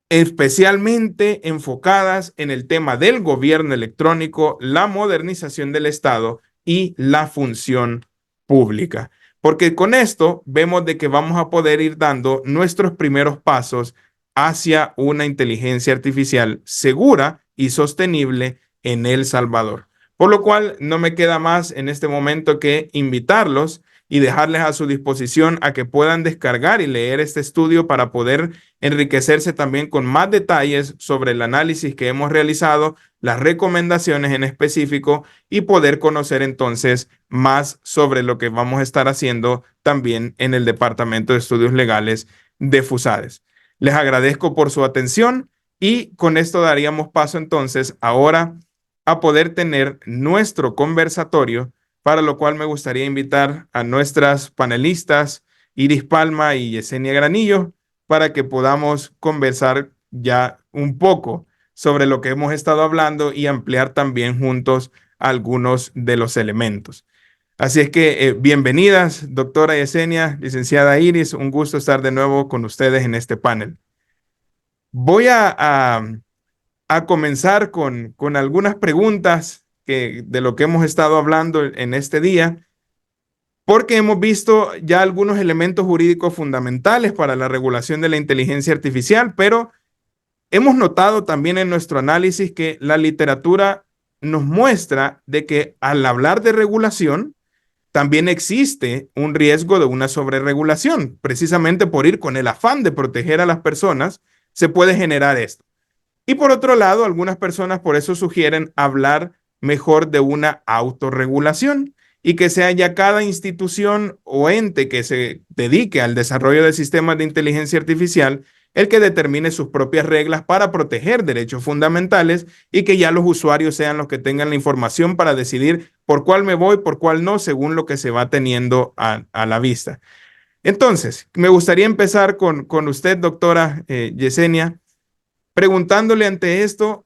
A: especialmente enfocadas en el tema del gobierno electrónico, la modernización del Estado y la función pública. Porque con esto vemos de que vamos a poder ir dando nuestros primeros pasos hacia una inteligencia artificial segura y sostenible en El Salvador. Por lo cual no me queda más en este momento que invitarlos y dejarles a su disposición a que puedan descargar y leer este estudio para poder enriquecerse también con más detalles sobre el análisis que hemos realizado, las recomendaciones en específico y poder conocer entonces más sobre lo que vamos a estar haciendo también en el Departamento de Estudios Legales de FUSADES. Les agradezco por su atención y con esto daríamos paso entonces ahora a poder tener nuestro conversatorio, para lo cual me gustaría invitar a nuestras panelistas Iris Palma y Yesenia Granillo para que podamos conversar ya un poco sobre lo que hemos estado hablando y ampliar también juntos algunos de los elementos. Así es que bienvenidas, doctora Yesenia, licenciada Iris, un gusto estar de nuevo con ustedes en este panel. Voy a comenzar con algunas preguntas de lo que hemos estado hablando en este día, porque hemos visto ya algunos elementos jurídicos fundamentales para la regulación de la inteligencia artificial, pero hemos notado también en nuestro análisis que la literatura nos muestra de que al hablar de regulación, también existe un riesgo de una sobreregulación. Precisamente por ir con el afán de proteger a las personas, se puede generar esto. Y por otro lado, algunas personas por eso sugieren hablar mejor de una autorregulación y que sea ya cada institución o ente que se dedique al desarrollo de sistemas de inteligencia artificial el que determine sus propias reglas para proteger derechos fundamentales y que ya los usuarios sean los que tengan la información para decidir por cuál me voy, por cuál no, según lo que se va teniendo a la vista. Entonces, me gustaría empezar con usted, doctora Yesenia, preguntándole ante esto,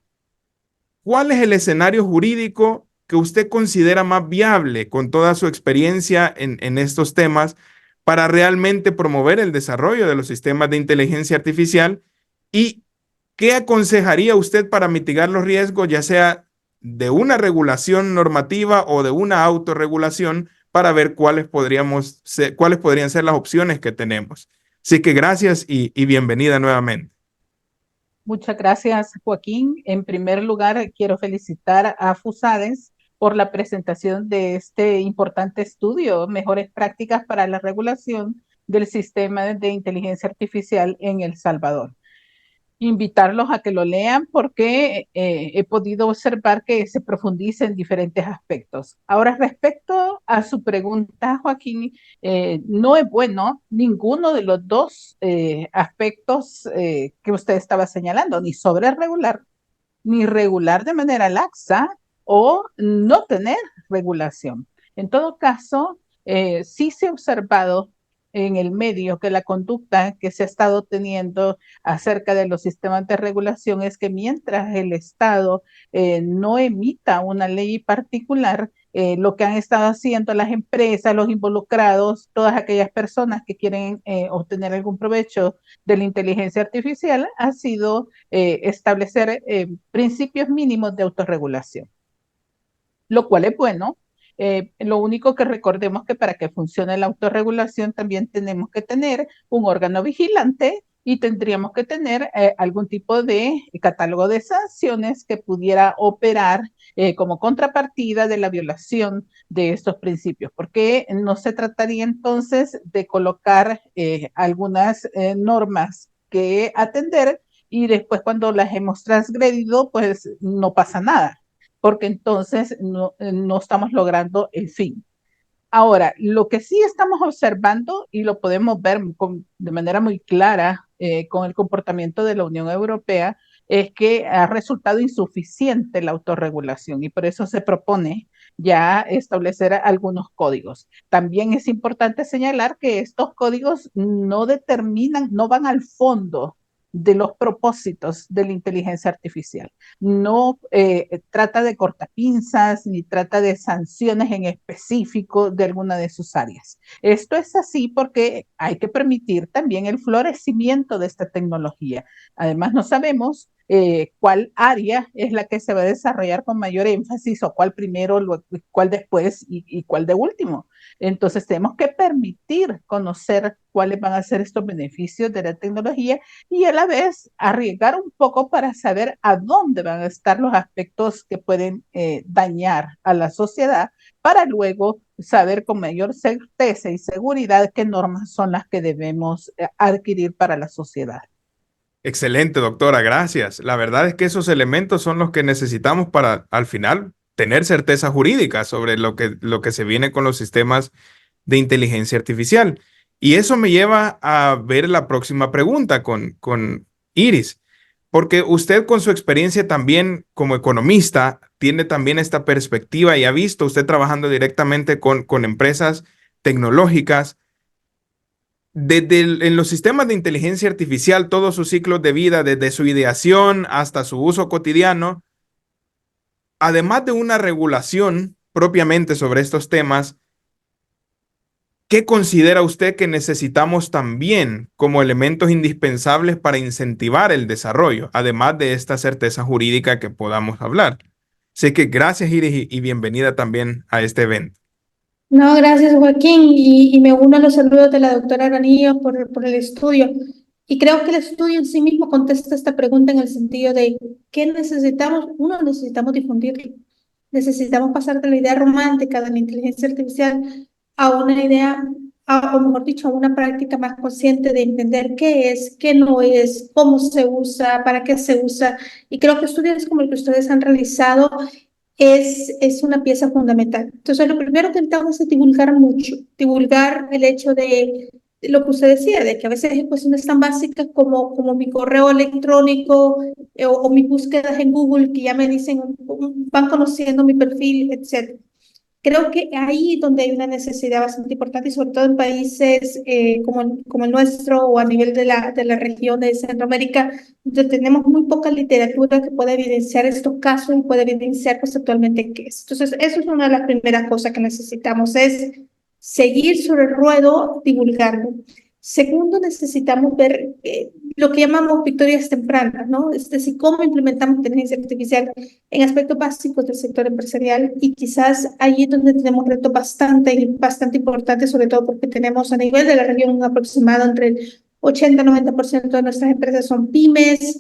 A: ¿cuál es el escenario jurídico que usted considera más viable con toda su experiencia en estos temas para realmente promover el desarrollo de los sistemas de inteligencia artificial? ¿Y qué aconsejaría usted para mitigar los riesgos, ya sea de una regulación normativa o de una autorregulación, para ver cuáles podrían ser las opciones que tenemos? Así que gracias y bienvenida nuevamente.
D: Muchas gracias, Joaquín. En primer lugar, quiero felicitar a FUSADES por la presentación de este importante estudio, Mejores Prácticas para la Regulación del Sistema de Inteligencia Artificial en El Salvador. Invitarlos a que lo lean porque he podido observar que se profundiza en diferentes aspectos. Ahora, respecto a su pregunta, Joaquín, no es bueno ninguno de los dos aspectos que usted estaba señalando, ni sobre regular, ni regular de manera laxa o no tener regulación. En todo caso, sí se ha observado en el medio que la conducta que se ha estado teniendo acerca de los sistemas de regulación es que mientras el Estado no emita una ley particular, lo que han estado haciendo las empresas, los involucrados, todas aquellas personas que quieren obtener algún provecho de la inteligencia artificial, ha sido establecer principios mínimos de autorregulación, lo cual es bueno. Lo único que recordemos que para que funcione la autorregulación también tenemos que tener un órgano vigilante y tendríamos que tener algún tipo de catálogo de sanciones que pudiera operar como contrapartida de la violación de estos principios, porque no se trataría entonces de colocar algunas normas que atender y después cuando las hemos transgredido, pues no pasa nada, porque entonces no estamos logrando el fin. Ahora, lo que sí estamos observando y lo podemos ver de manera muy clara con el comportamiento de la Unión Europea es que ha resultado insuficiente la autorregulación y por eso se propone ya establecer algunos códigos. También es importante señalar que estos códigos no determinan, no van al fondo de los propósitos de la inteligencia artificial. No trata de cortapinzas ni trata de sanciones en específico de alguna de sus áreas. Esto es así porque hay que permitir también el florecimiento de esta tecnología. Además, no sabemos cuál área es la que se va a desarrollar con mayor énfasis o cuál primero, cuál después y cuál de último. Entonces, tenemos que permitir conocer cuáles van a ser estos beneficios de la tecnología y a la vez arriesgar un poco para saber a dónde van a estar los aspectos que pueden dañar a la sociedad para luego saber con mayor certeza y seguridad qué normas son las que debemos adquirir para la sociedad.
A: Excelente, doctora, gracias. La verdad es que esos elementos son los que necesitamos para, al final, tener certeza jurídica sobre lo que se viene con los sistemas de inteligencia artificial. Y eso me lleva a ver la próxima pregunta con Iris, porque usted con su experiencia también como economista tiene también esta perspectiva y ha visto usted trabajando directamente con empresas tecnológicas en los sistemas de inteligencia artificial, todos sus ciclos de vida, desde su ideación hasta su uso cotidiano, además de una regulación propiamente sobre estos temas, ¿qué considera usted que necesitamos también como elementos indispensables para incentivar el desarrollo, además de esta certeza jurídica que podamos hablar? Así que gracias, Iris, y bienvenida también a este evento.
E: No, gracias Joaquín, y me uno a los saludos de la doctora Aranillo por el estudio. Y creo que el estudio en sí mismo contesta esta pregunta en el sentido de ¿qué necesitamos? Uno, necesitamos difundirlo. Necesitamos pasar de la idea romántica de la inteligencia artificial a una idea, o mejor dicho, a una práctica más consciente de entender qué es, qué no es, cómo se usa, para qué se usa. Y creo que estudios como el que ustedes han realizado es una pieza fundamental. Entonces, lo primero que intentamos es divulgar mucho, divulgar el hecho de lo que usted decía, de que a veces hay cuestiones tan básicas como mi correo electrónico o mis búsquedas en Google que ya me dicen, van conociendo mi perfil, etc. Creo que ahí donde hay una necesidad bastante importante y sobre todo en países como el nuestro o a nivel de la región de Centroamérica, donde tenemos muy poca literatura que pueda evidenciar estos casos y pueda evidenciar conceptualmente qué es. Entonces, eso es una de las primeras cosas que necesitamos, es seguir sobre el ruedo, divulgarlo. Segundo, necesitamos ver lo que llamamos victorias tempranas, ¿no? Es decir, cómo implementamos inteligencia artificial en aspectos básicos del sector empresarial y quizás ahí es donde tenemos retos bastante importantes, sobre todo porque tenemos a nivel de la región un aproximado entre el 80-90% de nuestras empresas son pymes,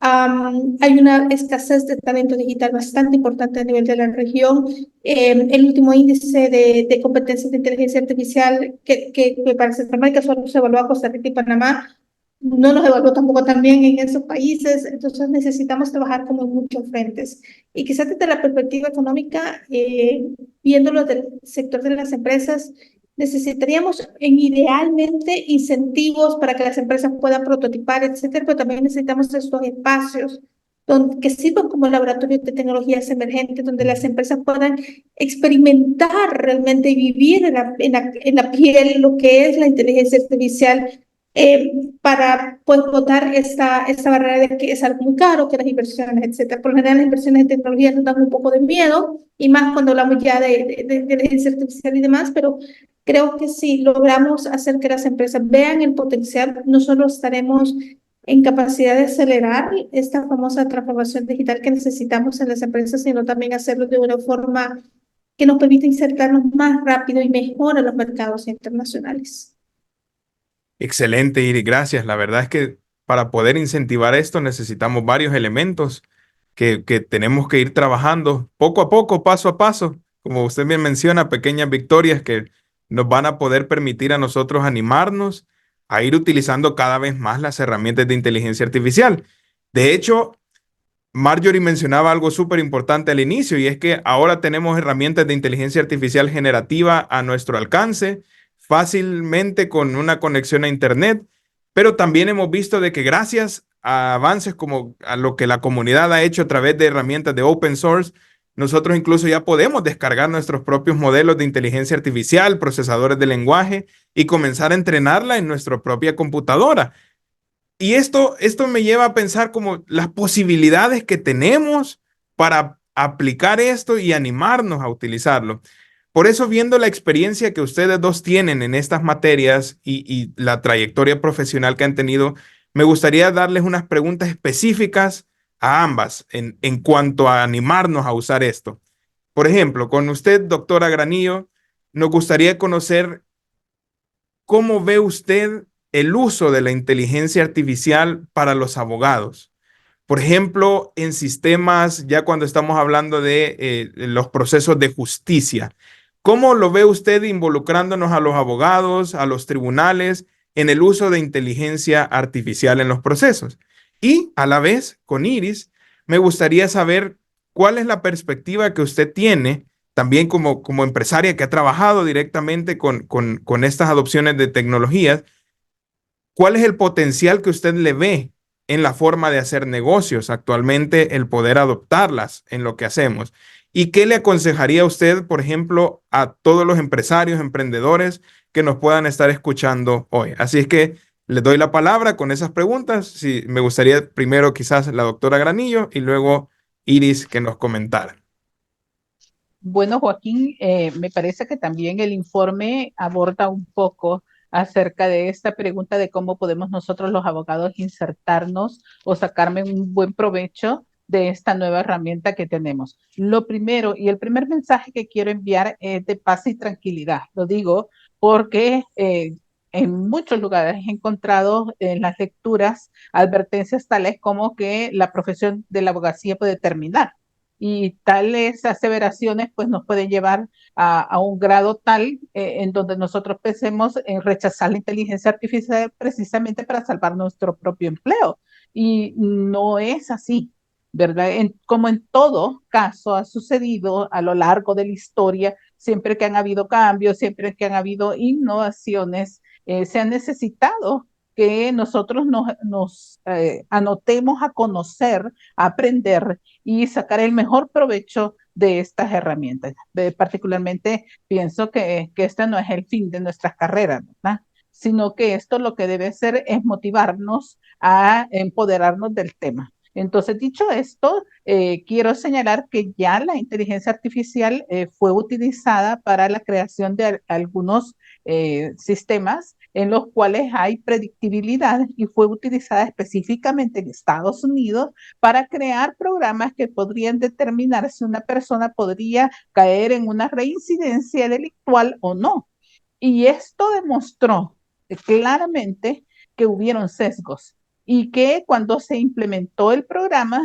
E: Hay una escasez de talento digital bastante importante a nivel de la región. El último índice de competencias de inteligencia artificial que para Centroamérica solo se evaluó a Costa Rica y Panamá, no nos evaluó tampoco también en esos países, entonces necesitamos trabajar como en muchos frentes. Y quizás desde la perspectiva económica, viéndolo del sector de las empresas, necesitaríamos idealmente incentivos para que las empresas puedan prototipar, etcétera, pero también necesitamos estos espacios que sirvan como laboratorios de tecnologías emergentes, donde las empresas puedan experimentar realmente y vivir en la piel lo que es la inteligencia artificial, para pues botar esta barrera de que es algo muy caro, que las inversiones, etcétera. Por lo general, las inversiones en tecnología nos dan un poco de miedo, y más cuando hablamos ya de inteligencia artificial y demás, pero creo que si logramos hacer que las empresas vean el potencial, no solo estaremos en capacidad de acelerar esta famosa transformación digital que necesitamos en las empresas, sino también hacerlo de una forma que nos permita insertarnos más rápido y mejor a los mercados internacionales.
A: Excelente, Iri, gracias. La verdad es que para poder incentivar esto necesitamos varios elementos que tenemos que ir trabajando poco a poco, paso a paso. Como usted bien menciona, pequeñas victorias que nos van a poder permitir a nosotros animarnos a ir utilizando cada vez más las herramientas de inteligencia artificial. De hecho, Marjorie mencionaba algo súper importante al inicio, y es que ahora tenemos herramientas de inteligencia artificial generativa a nuestro alcance, fácilmente con una conexión a Internet, pero también hemos visto de que gracias a avances como a lo que la comunidad ha hecho a través de herramientas de open source, nosotros incluso ya podemos descargar nuestros propios modelos de inteligencia artificial, procesadores de lenguaje, y comenzar a entrenarla en nuestra propia computadora. Y esto me lleva a pensar como las posibilidades que tenemos para aplicar esto y animarnos a utilizarlo. Por eso, viendo la experiencia que ustedes dos tienen en estas materias y la trayectoria profesional que han tenido, me gustaría darles unas preguntas específicas a ambas en cuanto a animarnos a usar esto. Por ejemplo, con usted, doctora Granillo, nos gustaría conocer cómo ve usted el uso de la inteligencia artificial para los abogados. Por ejemplo, en sistemas, ya cuando estamos hablando de los procesos de justicia, ¿cómo lo ve usted involucrándonos a los abogados, a los tribunales, en el uso de inteligencia artificial en los procesos? Y a la vez, con Iris, me gustaría saber cuál es la perspectiva que usted tiene, también como empresaria que ha trabajado directamente con estas adopciones de tecnologías. ¿Cuál es el potencial que usted le ve en la forma de hacer negocios actualmente, el poder adoptarlas en lo que hacemos? ¿Y qué le aconsejaría usted, por ejemplo, a todos los empresarios, emprendedores que nos puedan estar escuchando hoy? Así es que les doy la palabra con esas preguntas. Sí, me gustaría primero quizás la doctora Granillo y luego Iris que nos comentara.
D: Bueno, Joaquín, me parece que también el informe aborda un poco acerca de esta pregunta de cómo podemos nosotros los abogados insertarnos o sacarme un buen provecho de esta nueva herramienta que tenemos. Lo primero y el primer mensaje que quiero enviar es de paz y tranquilidad. Lo digo porque en muchos lugares he encontrado en las lecturas advertencias tales como que la profesión de la abogacía puede terminar, y tales aseveraciones pues nos pueden llevar a un grado tal en donde nosotros pensemos en rechazar la inteligencia artificial precisamente para salvar nuestro propio empleo. Y no es así, ¿verdad? Como en todo caso ha sucedido a lo largo de la historia, siempre que han habido cambios, siempre que han habido innovaciones, se han necesitado que nosotros nos anotemos a conocer, a aprender y sacar el mejor provecho de estas herramientas. Particularmente pienso que este no es el fin de nuestras carreras, ¿verdad? Sino que esto lo que debe hacer es motivarnos a empoderarnos del tema. Entonces, dicho esto, quiero señalar que ya la inteligencia artificial fue utilizada para la creación de algunos sistemas en los cuales hay predictibilidad, y fue utilizada específicamente en Estados Unidos para crear programas que podrían determinar si una persona podría caer en una reincidencia delictual o no. Y esto demostró claramente que hubieron sesgos, y que cuando se implementó el programa,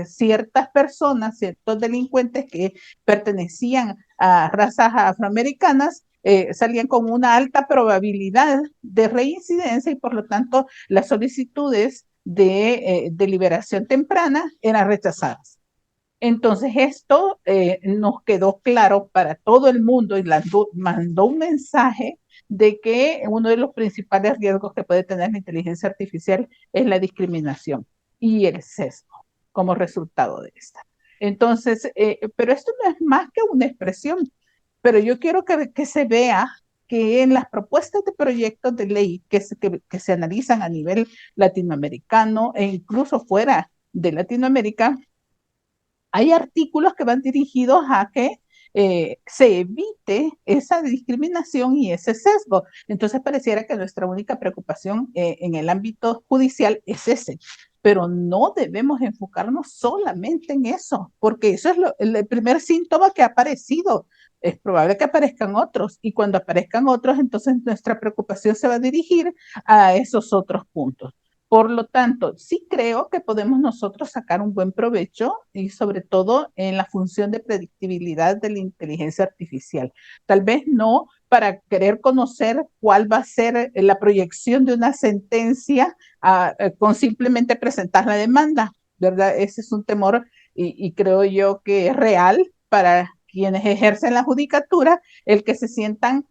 D: ciertas personas, ciertos delincuentes que pertenecían a razas afroamericanas, salían con una alta probabilidad de reincidencia y por lo tanto las solicitudes de liberación temprana eran rechazadas. Entonces esto nos quedó claro para todo el mundo y mandó un mensaje de que uno de los principales riesgos que puede tener la inteligencia artificial es la discriminación y el sesgo como resultado de esta. Entonces, pero esto no es más que una expresión, pero yo quiero que se vea que en las propuestas de proyectos de ley que se analizan a nivel latinoamericano e incluso fuera de Latinoamérica, hay artículos que van dirigidos a que se evite esa discriminación y ese sesgo. Entonces pareciera que nuestra única preocupación en el ámbito judicial es ese, pero no debemos enfocarnos solamente en eso, porque eso es el primer síntoma que ha aparecido. Es probable que aparezcan otros y cuando aparezcan otros, entonces nuestra preocupación se va a dirigir a esos otros puntos. Por lo tanto, sí creo que podemos nosotros sacar un buen provecho y sobre todo en la función de predictibilidad de la inteligencia artificial. Tal vez no para querer conocer cuál va a ser la proyección de una sentencia con simplemente presentar la demanda, ¿verdad? Ese es un temor y creo yo que es real para quienes ejercen la judicatura, el que se sientan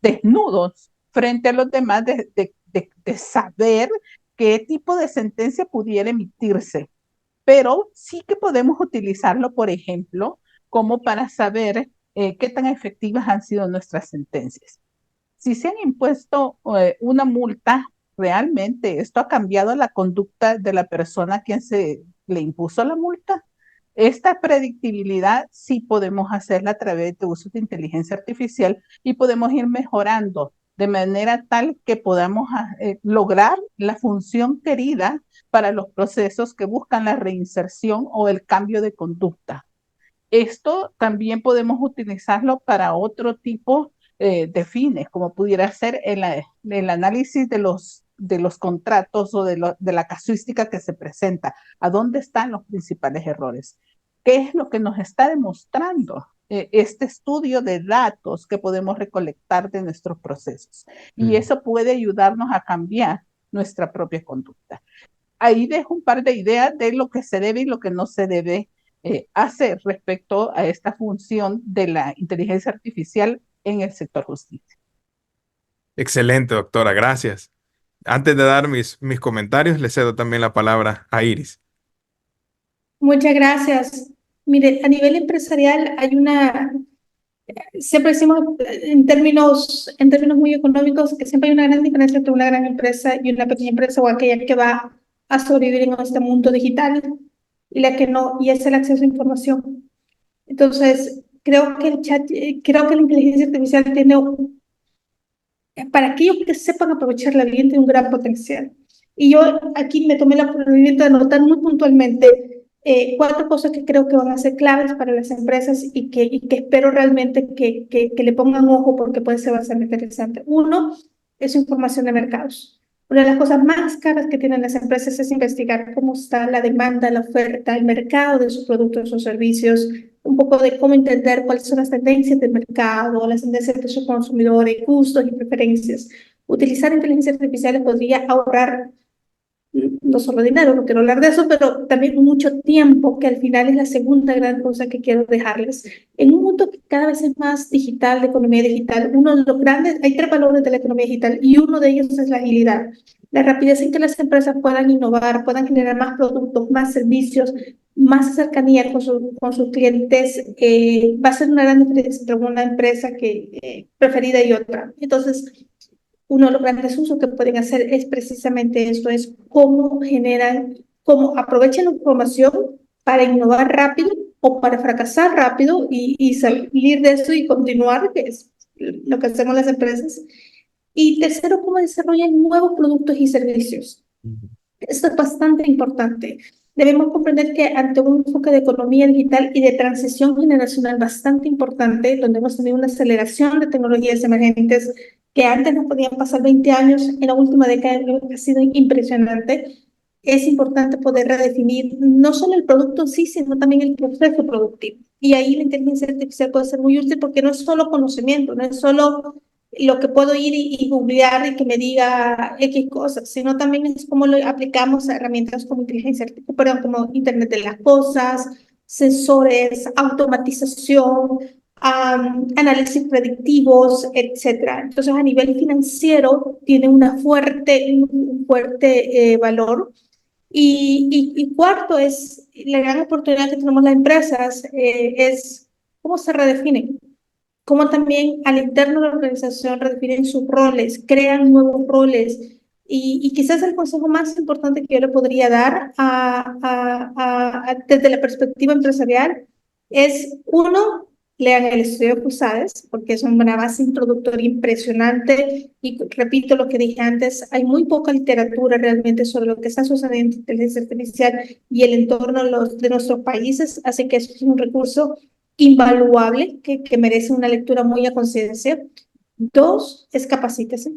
D: desnudos frente a los demás de saber qué tipo de sentencia pudiera emitirse, pero sí que podemos utilizarlo, por ejemplo, como para saber qué tan efectivas han sido nuestras sentencias. Si se han impuesto una multa, realmente esto ha cambiado la conducta de la persona a quien se le impuso la multa. Esta predictibilidad sí podemos hacerla a través de uso de inteligencia artificial y podemos ir mejorando de manera tal que podamos lograr la función querida para los procesos que buscan la reinserción o el cambio de conducta. Esto también podemos utilizarlo para otro tipo de fines, como pudiera ser el análisis de los contratos o de la casuística que se presenta. ¿A dónde están los principales errores? ¿Qué es lo que nos está demostrando este estudio de datos que podemos recolectar de nuestros procesos? Y eso puede ayudarnos a cambiar nuestra propia conducta. Ahí dejo un par de ideas de lo que se debe y lo que no se debe hacer respecto a esta función de la inteligencia artificial en el sector justicia.
A: Excelente, doctora, gracias. Antes de dar mis comentarios, le cedo también la palabra a Iris.
E: Muchas gracias. Mire, a nivel empresarial hay siempre decimos en términos muy económicos que siempre hay una gran diferencia entre una gran empresa y una pequeña empresa o aquella que va a sobrevivir en este mundo digital y la que no, y es el acceso a información. Entonces, creo que creo que la inteligencia artificial para aquellos que sepan aprovecharla bien, tiene un gran potencial. Y yo aquí me tomé el atrevimiento de anotar muy puntualmente 4 cosas que creo que van a ser claves para las empresas y que espero realmente que le pongan ojo porque puede ser bastante interesante. Uno es información de mercados. Una de las cosas más caras que tienen las empresas es investigar cómo está la demanda, la oferta, el mercado de sus productos o servicios, un poco de cómo entender cuáles son las tendencias del mercado, las tendencias de sus consumidores, gustos y preferencias. Utilizar inteligencia artificial podría ahorrar no solo dinero, no quiero hablar de eso, pero también mucho tiempo, que al final es la segunda gran cosa que quiero dejarles. En un mundo que cada vez es más digital, de economía digital, uno de los grandes, hay 3 valores de la economía digital y uno de ellos es la agilidad. La rapidez en que las empresas puedan innovar, puedan generar más productos, más servicios, más cercanía con sus clientes, va a ser una gran diferencia entre una empresa preferida y otra. Entonces, uno de los grandes usos que pueden hacer es precisamente esto, es cómo aprovechan la información para innovar rápido o para fracasar rápido y salir de eso y continuar, que es lo que hacemos las empresas. Y tercero, cómo desarrollan nuevos productos y servicios. Esto es bastante importante. Debemos comprender que ante un enfoque de economía digital y de transición generacional bastante importante, donde hemos tenido una aceleración de tecnologías emergentes que antes no podían pasar 20 años, en la última década ha sido impresionante. Es importante poder redefinir no solo el producto en sí, sino también el proceso productivo. Y ahí la inteligencia artificial puede ser muy útil porque no es solo conocimiento, no es solo lo que puedo ir y googlear y que me diga X cosas, sino también es cómo lo aplicamos a herramientas como inteligencia artificial, perdón, como Internet de las cosas, sensores, automatización, análisis predictivos, etcétera. Entonces, a nivel financiero, tiene un fuerte valor. Y cuarto es la gran oportunidad que tenemos las empresas, es cómo se redefinen, cómo también al interno de la organización redefinen sus roles, crean nuevos roles. Y quizás el consejo más importante que yo le podría dar desde la perspectiva empresarial es, uno, lean el estudio de Fusades, porque es una base introductoria impresionante. Y repito lo que dije antes, hay muy poca literatura realmente sobre lo que está sucediendo en inteligencia artificial y el entorno de nuestros países, así que eso es un recurso invaluable que merece una lectura muy a conciencia. Dos, es capacítese.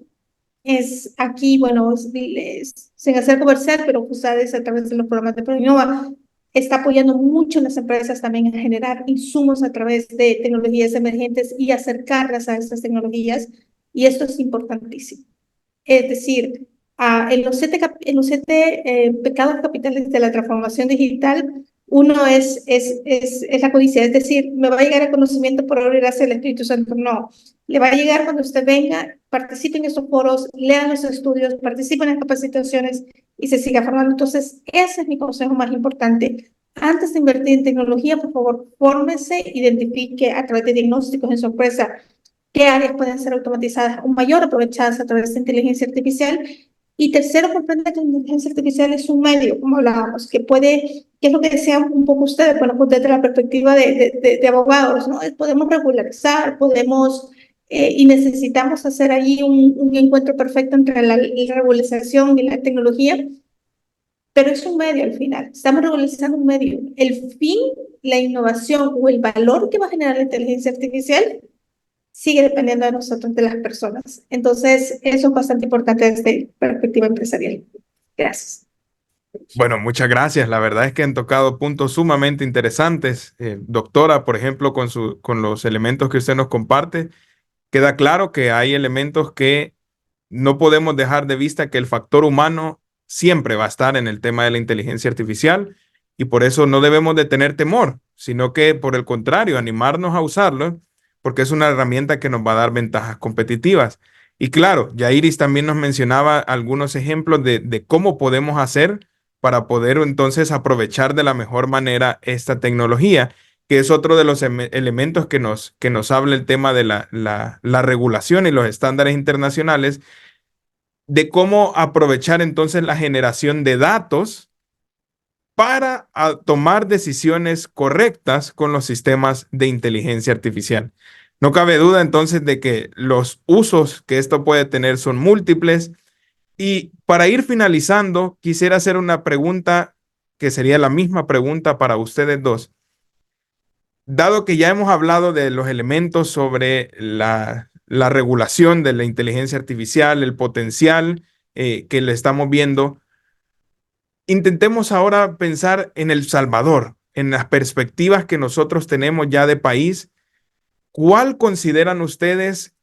E: Es aquí, bueno, sin hacer comercial, pero ustedes a través de los programas de ProInnova está apoyando mucho a las empresas también a generar insumos a través de tecnologías emergentes y acercarlas a estas tecnologías. Y esto es importantísimo. Es decir, en los siete pecados capitales de la transformación digital, uno es la codicia, es decir, me va a llegar el conocimiento por obra y gracia del Espíritu Santo. No, le va a llegar cuando usted venga, participe en estos foros, lea los estudios, participe en las capacitaciones y se siga formando. Entonces, ese es mi consejo más importante. Antes de invertir en tecnología, por favor, fórmese, identifique a través de diagnósticos en su empresa qué áreas pueden ser automatizadas o mayor aprovechadas a través de inteligencia artificial. Y tercero, comprenda que la inteligencia artificial es un medio, como hablábamos, que puede, que es lo que decían un poco ustedes, bueno, pues desde la perspectiva de abogados, ¿no? Podemos regularizar, podemos, y necesitamos hacer ahí un encuentro perfecto entre la regularización y la tecnología, pero es un medio al final. Estamos regularizando un medio. El fin, la innovación o el valor que va a generar la inteligencia artificial sigue dependiendo de nosotros, de las personas. Entonces, eso es bastante importante desde perspectiva empresarial. Gracias.
A: Bueno, muchas gracias. La verdad es que han tocado puntos sumamente interesantes. Doctora, por ejemplo, con los elementos que usted nos comparte, queda claro que hay elementos que no podemos dejar de vista que el factor humano siempre va a estar en el tema de la inteligencia artificial y por eso no debemos de tener temor, sino que por el contrario, animarnos a usarlo porque es una herramienta que nos va a dar ventajas competitivas. Y claro, Yairis también nos mencionaba algunos ejemplos de cómo podemos hacer para poder entonces aprovechar de la mejor manera esta tecnología, que es otro de los elementos que nos habla el tema de la regulación y los estándares internacionales, de cómo aprovechar entonces la generación de datos para tomar decisiones correctas con los sistemas de inteligencia artificial. No cabe duda entonces de que los usos que esto puede tener son múltiples. Y para ir finalizando, quisiera hacer una pregunta que sería la misma pregunta para ustedes dos. Dado que ya hemos hablado de los elementos sobre la regulación de la inteligencia artificial, el potencial que le estamos viendo, intentemos ahora pensar en El Salvador, en las perspectivas que nosotros tenemos ya de país. ¿Cuál consideran ustedes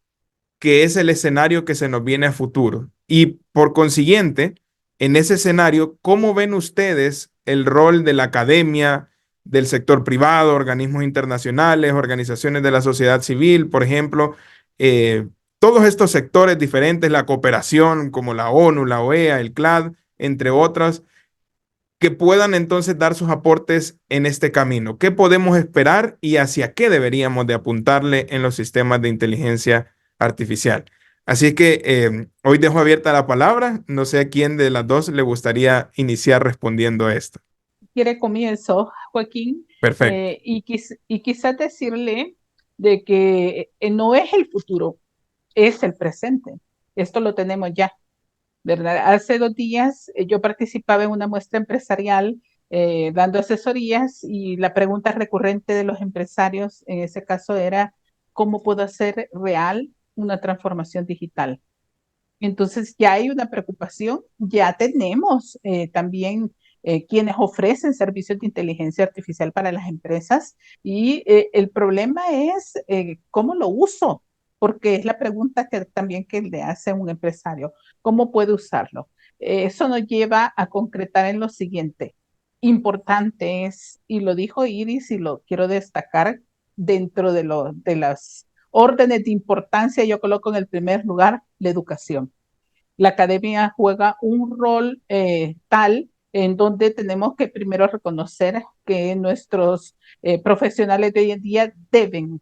A: que es el escenario que se nos viene a futuro? Y por consiguiente, en ese escenario, ¿cómo ven ustedes el rol de la academia, del sector privado, organismos internacionales, organizaciones de la sociedad civil, por ejemplo, todos estos sectores diferentes, la cooperación como la ONU, la OEA, el CLAD, entre otras, que puedan entonces dar sus aportes en este camino? ¿Qué podemos esperar y hacia qué deberíamos de apuntarle en los sistemas de inteligencia artificial? Así que hoy dejo abierta la palabra. No sé a quién de las dos le gustaría iniciar respondiendo a esto.
D: Quiere comienzo, Joaquín,
A: Perfecto.
D: y quizás decirle de que no es el futuro, es el presente. Esto lo tenemos ya, ¿verdad? Hace 2 días yo participaba en una muestra empresarial dando asesorías y la pregunta recurrente de los empresarios en ese caso era, ¿cómo puedo hacer real una transformación digital. Entonces ya hay una preocupación, ya tenemos también quienes ofrecen servicios de inteligencia artificial para las empresas y el problema es cómo lo uso, porque es la pregunta que también que le hace un empresario, ¿cómo puede usarlo? Eso nos lleva a concretar en lo siguiente. Importante es, y lo dijo Iris y lo quiero destacar dentro de las órdenes de importancia, yo coloco en el primer lugar la educación. La academia juega un rol tal en donde tenemos que primero reconocer que nuestros profesionales de hoy en día deben,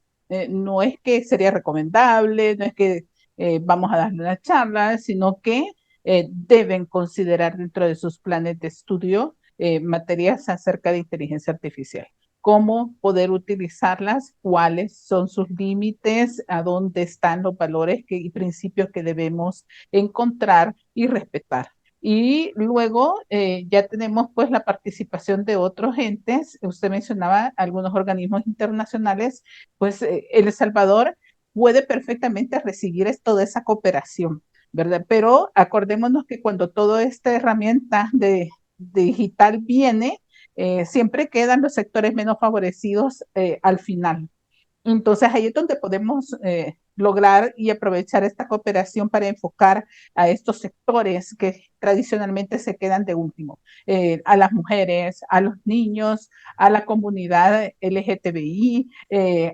D: no es que sería recomendable, no es que vamos a darle una charla, sino que deben considerar dentro de sus planes de estudio materias acerca de inteligencia artificial, cómo poder utilizarlas, cuáles son sus límites, a dónde están los valores y principios que debemos encontrar y respetar. Y luego ya tenemos pues la participación de otros entes. Usted mencionaba algunos organismos internacionales, pues El Salvador puede perfectamente recibir toda esa cooperación, ¿verdad? Pero acordémonos que cuando toda esta herramienta de digital viene, siempre quedan los sectores menos favorecidos al final. Entonces ahí es donde podemos lograr y aprovechar esta cooperación para enfocar a estos sectores que tradicionalmente se quedan de último, a las mujeres, a los niños, a la comunidad LGTBI,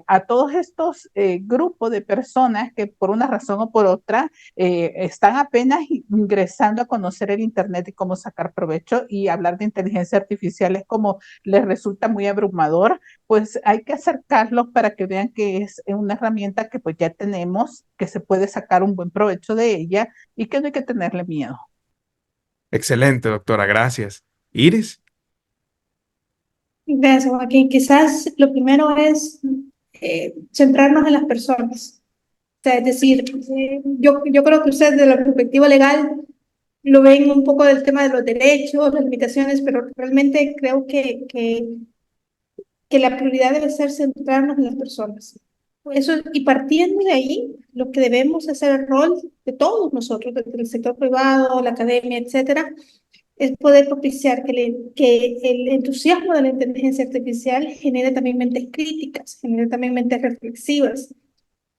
D: a todos estos grupos de personas que por una razón o por otra están apenas ingresando a conocer el Internet y cómo sacar provecho, y hablar de inteligencia artificial es como les resulta muy abrumador. Pues hay que acercarlos para que vean que es una herramienta que pues ya tenemos, que se puede sacar un buen provecho de ella y que no hay que tenerle miedo.
A: Excelente, doctora, gracias. Iris.
E: Gracias, Joaquín. Quizás lo primero es centrarnos en las personas. O sea, es decir, yo creo que ustedes desde la perspectiva legal lo ven un poco del tema de los derechos, las limitaciones, pero realmente creo que la prioridad debe ser centrarnos en las personas. Eso, y partiendo de ahí, lo que debemos hacer el rol de todos nosotros, desde el sector privado, la academia, etcétera, es poder propiciar que el entusiasmo de la inteligencia artificial genere también mentes críticas, genere también mentes reflexivas,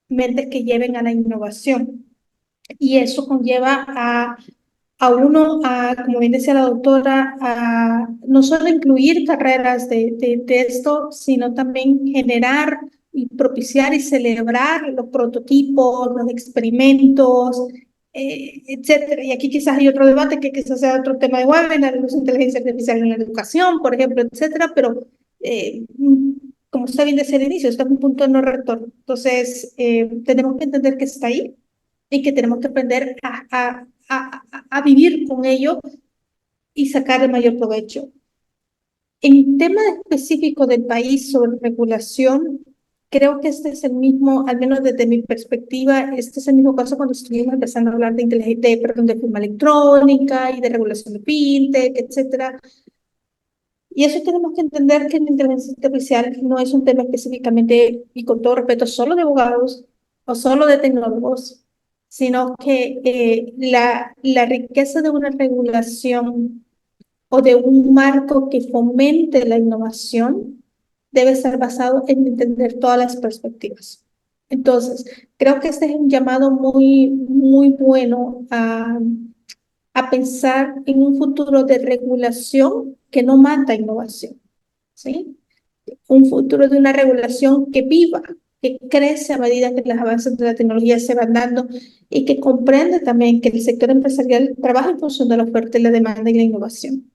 E: mentes que lleven a la innovación. Y eso conlleva como bien decía la doctora, a no solo incluir carreras de esto, sino también generar y propiciar y celebrar los prototipos, los experimentos, etcétera. Y aquí quizás hay otro debate que quizás sea otro tema de webinar, la inteligencia artificial en la educación, por ejemplo, etcétera, pero como usted bien decía al inicio, esto es un punto de no retorno. Entonces, tenemos que entender que está ahí y que tenemos que aprender a vivir con ello y sacar el mayor provecho. En tema específico del país sobre regulación, creo que este es el mismo, al menos desde mi perspectiva, este es el mismo caso cuando estuvimos empezando a hablar de firma electrónica y de regulación de fintech, etcétera. Y eso tenemos que entender que la inteligencia artificial no es un tema específicamente, y con todo respeto, solo de abogados o solo de tecnólogos, sino que la riqueza de una regulación o de un marco que fomente la innovación debe estar basado en entender todas las perspectivas. Entonces, creo que este es un llamado muy, muy bueno a pensar en un futuro de regulación que no mata innovación, ¿sí? Un futuro de una regulación que viva, que crece a medida que los avances de la tecnología se van dando y que comprende también que el sector empresarial trabaja en función de la oferta y la demanda y la innovación.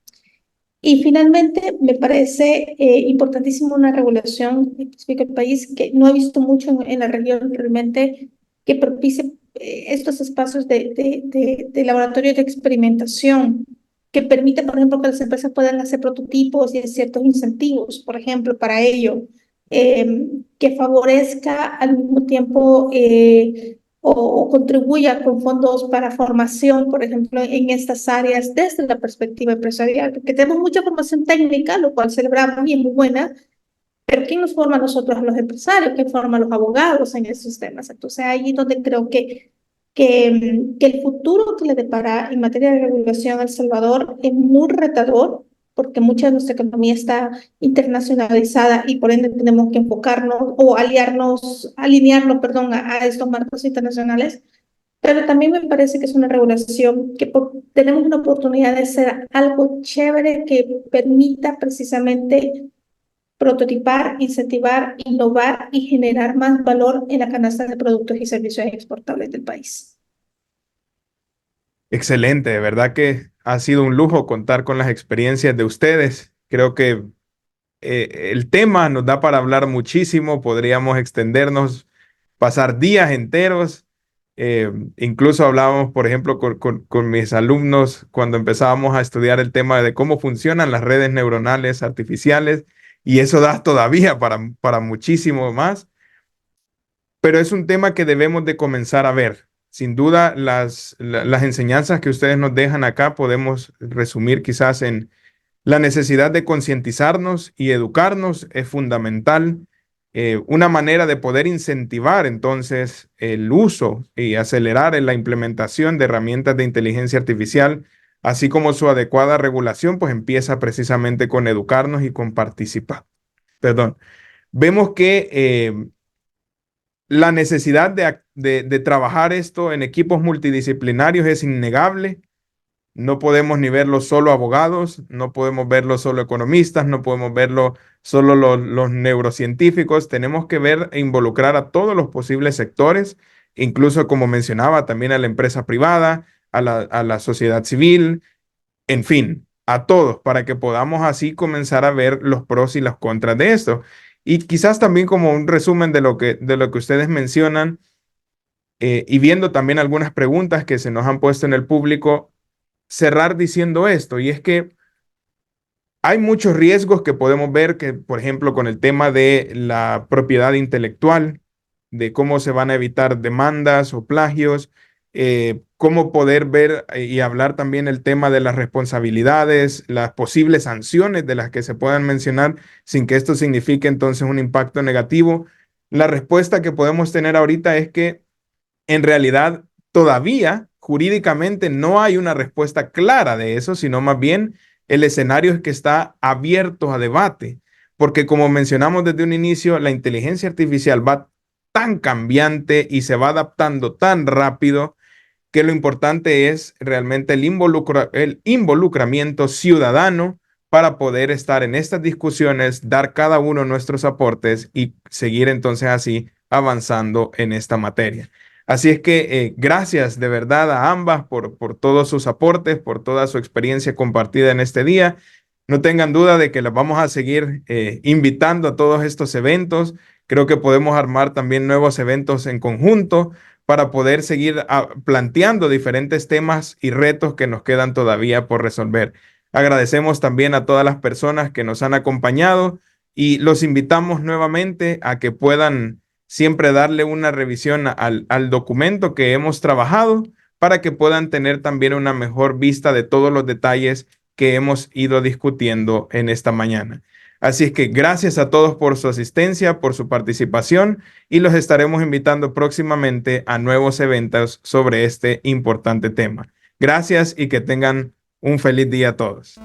E: Y finalmente, me parece importantísimo una regulación específica del país que no he visto mucho en la región realmente, que propicie estos espacios de laboratorio de experimentación, que permita, por ejemplo, que las empresas puedan hacer prototipos y ciertos incentivos, por ejemplo, para ello, que favorezca al mismo tiempo o contribuya con fondos para formación, por ejemplo, en estas áreas desde la perspectiva empresarial, porque tenemos mucha formación técnica, lo cual celebramos y es muy buena, Pero ¿quién nos forma a nosotros, a los empresarios? ¿Quién forma a los abogados en esos temas? Entonces, ahí es donde creo que el futuro que le depara en materia de regulación a El Salvador es muy retador, porque mucha de nuestra economía está internacionalizada y por ende tenemos que enfocarnos o alinearnos, perdón, a estos marcos internacionales. Pero también me parece que es una regulación que tenemos una oportunidad de hacer algo chévere que permita precisamente prototipar, incentivar, innovar y generar más valor en la canasta de productos y servicios exportables del país.
A: Excelente, de verdad que ha sido un lujo contar con las experiencias de ustedes. Creo que el tema nos da para hablar muchísimo, podríamos extendernos, pasar días enteros. Incluso hablábamos, por ejemplo, con mis alumnos cuando empezábamos a estudiar el tema de cómo funcionan las redes neuronales artificiales, y eso da todavía para muchísimo más, pero es un tema que debemos de comenzar a ver. Sin duda, las enseñanzas que ustedes nos dejan acá podemos resumir quizás en la necesidad de concientizarnos y educarnos es fundamental. Una manera de poder incentivar entonces el uso y acelerar la implementación de herramientas de inteligencia artificial, así como su adecuada regulación, pues empieza precisamente con educarnos y con participar. Perdón. Vemos que la necesidad de trabajar esto en equipos multidisciplinarios es innegable. No podemos ni verlo solo abogados, no podemos verlo solo economistas, no podemos verlo solo los neurocientíficos. Tenemos que ver e involucrar a todos los posibles sectores, incluso como mencionaba, también a la empresa privada, a la sociedad civil, en fin, a todos, para que podamos así comenzar a ver los pros y los contras de esto. Y quizás también como un resumen de lo que ustedes mencionan, y viendo también algunas preguntas que se nos han puesto en el público, cerrar diciendo esto, y es que hay muchos riesgos que podemos ver que, por ejemplo, con el tema de la propiedad intelectual, de cómo se van a evitar demandas o plagios, cómo poder ver y hablar también el tema de las responsabilidades, las posibles sanciones de las que se puedan mencionar sin que esto signifique entonces un impacto negativo. La respuesta que podemos tener ahorita es que en realidad todavía jurídicamente no hay una respuesta clara de eso, sino más bien el escenario es que está abierto a debate, porque como mencionamos desde un inicio, la inteligencia artificial va tan cambiante y se va adaptando tan rápido que lo importante es realmente el involucramiento ciudadano para poder estar en estas discusiones, dar cada uno nuestros aportes y seguir entonces así avanzando en esta materia. Así es que gracias de verdad a ambas por todos sus aportes, por toda su experiencia compartida en este día. No tengan duda de que las vamos a seguir invitando a todos estos eventos. Creo que podemos armar también nuevos eventos en conjunto para poder seguir planteando diferentes temas y retos que nos quedan todavía por resolver. Agradecemos también a todas las personas que nos han acompañado y los invitamos nuevamente a que puedan siempre darle una revisión al documento que hemos trabajado para que puedan tener también una mejor vista de todos los detalles que hemos ido discutiendo en esta mañana. Así es que gracias a todos por su asistencia, por su participación, y los estaremos invitando próximamente a nuevos eventos sobre este importante tema. Gracias y que tengan un feliz día a todos.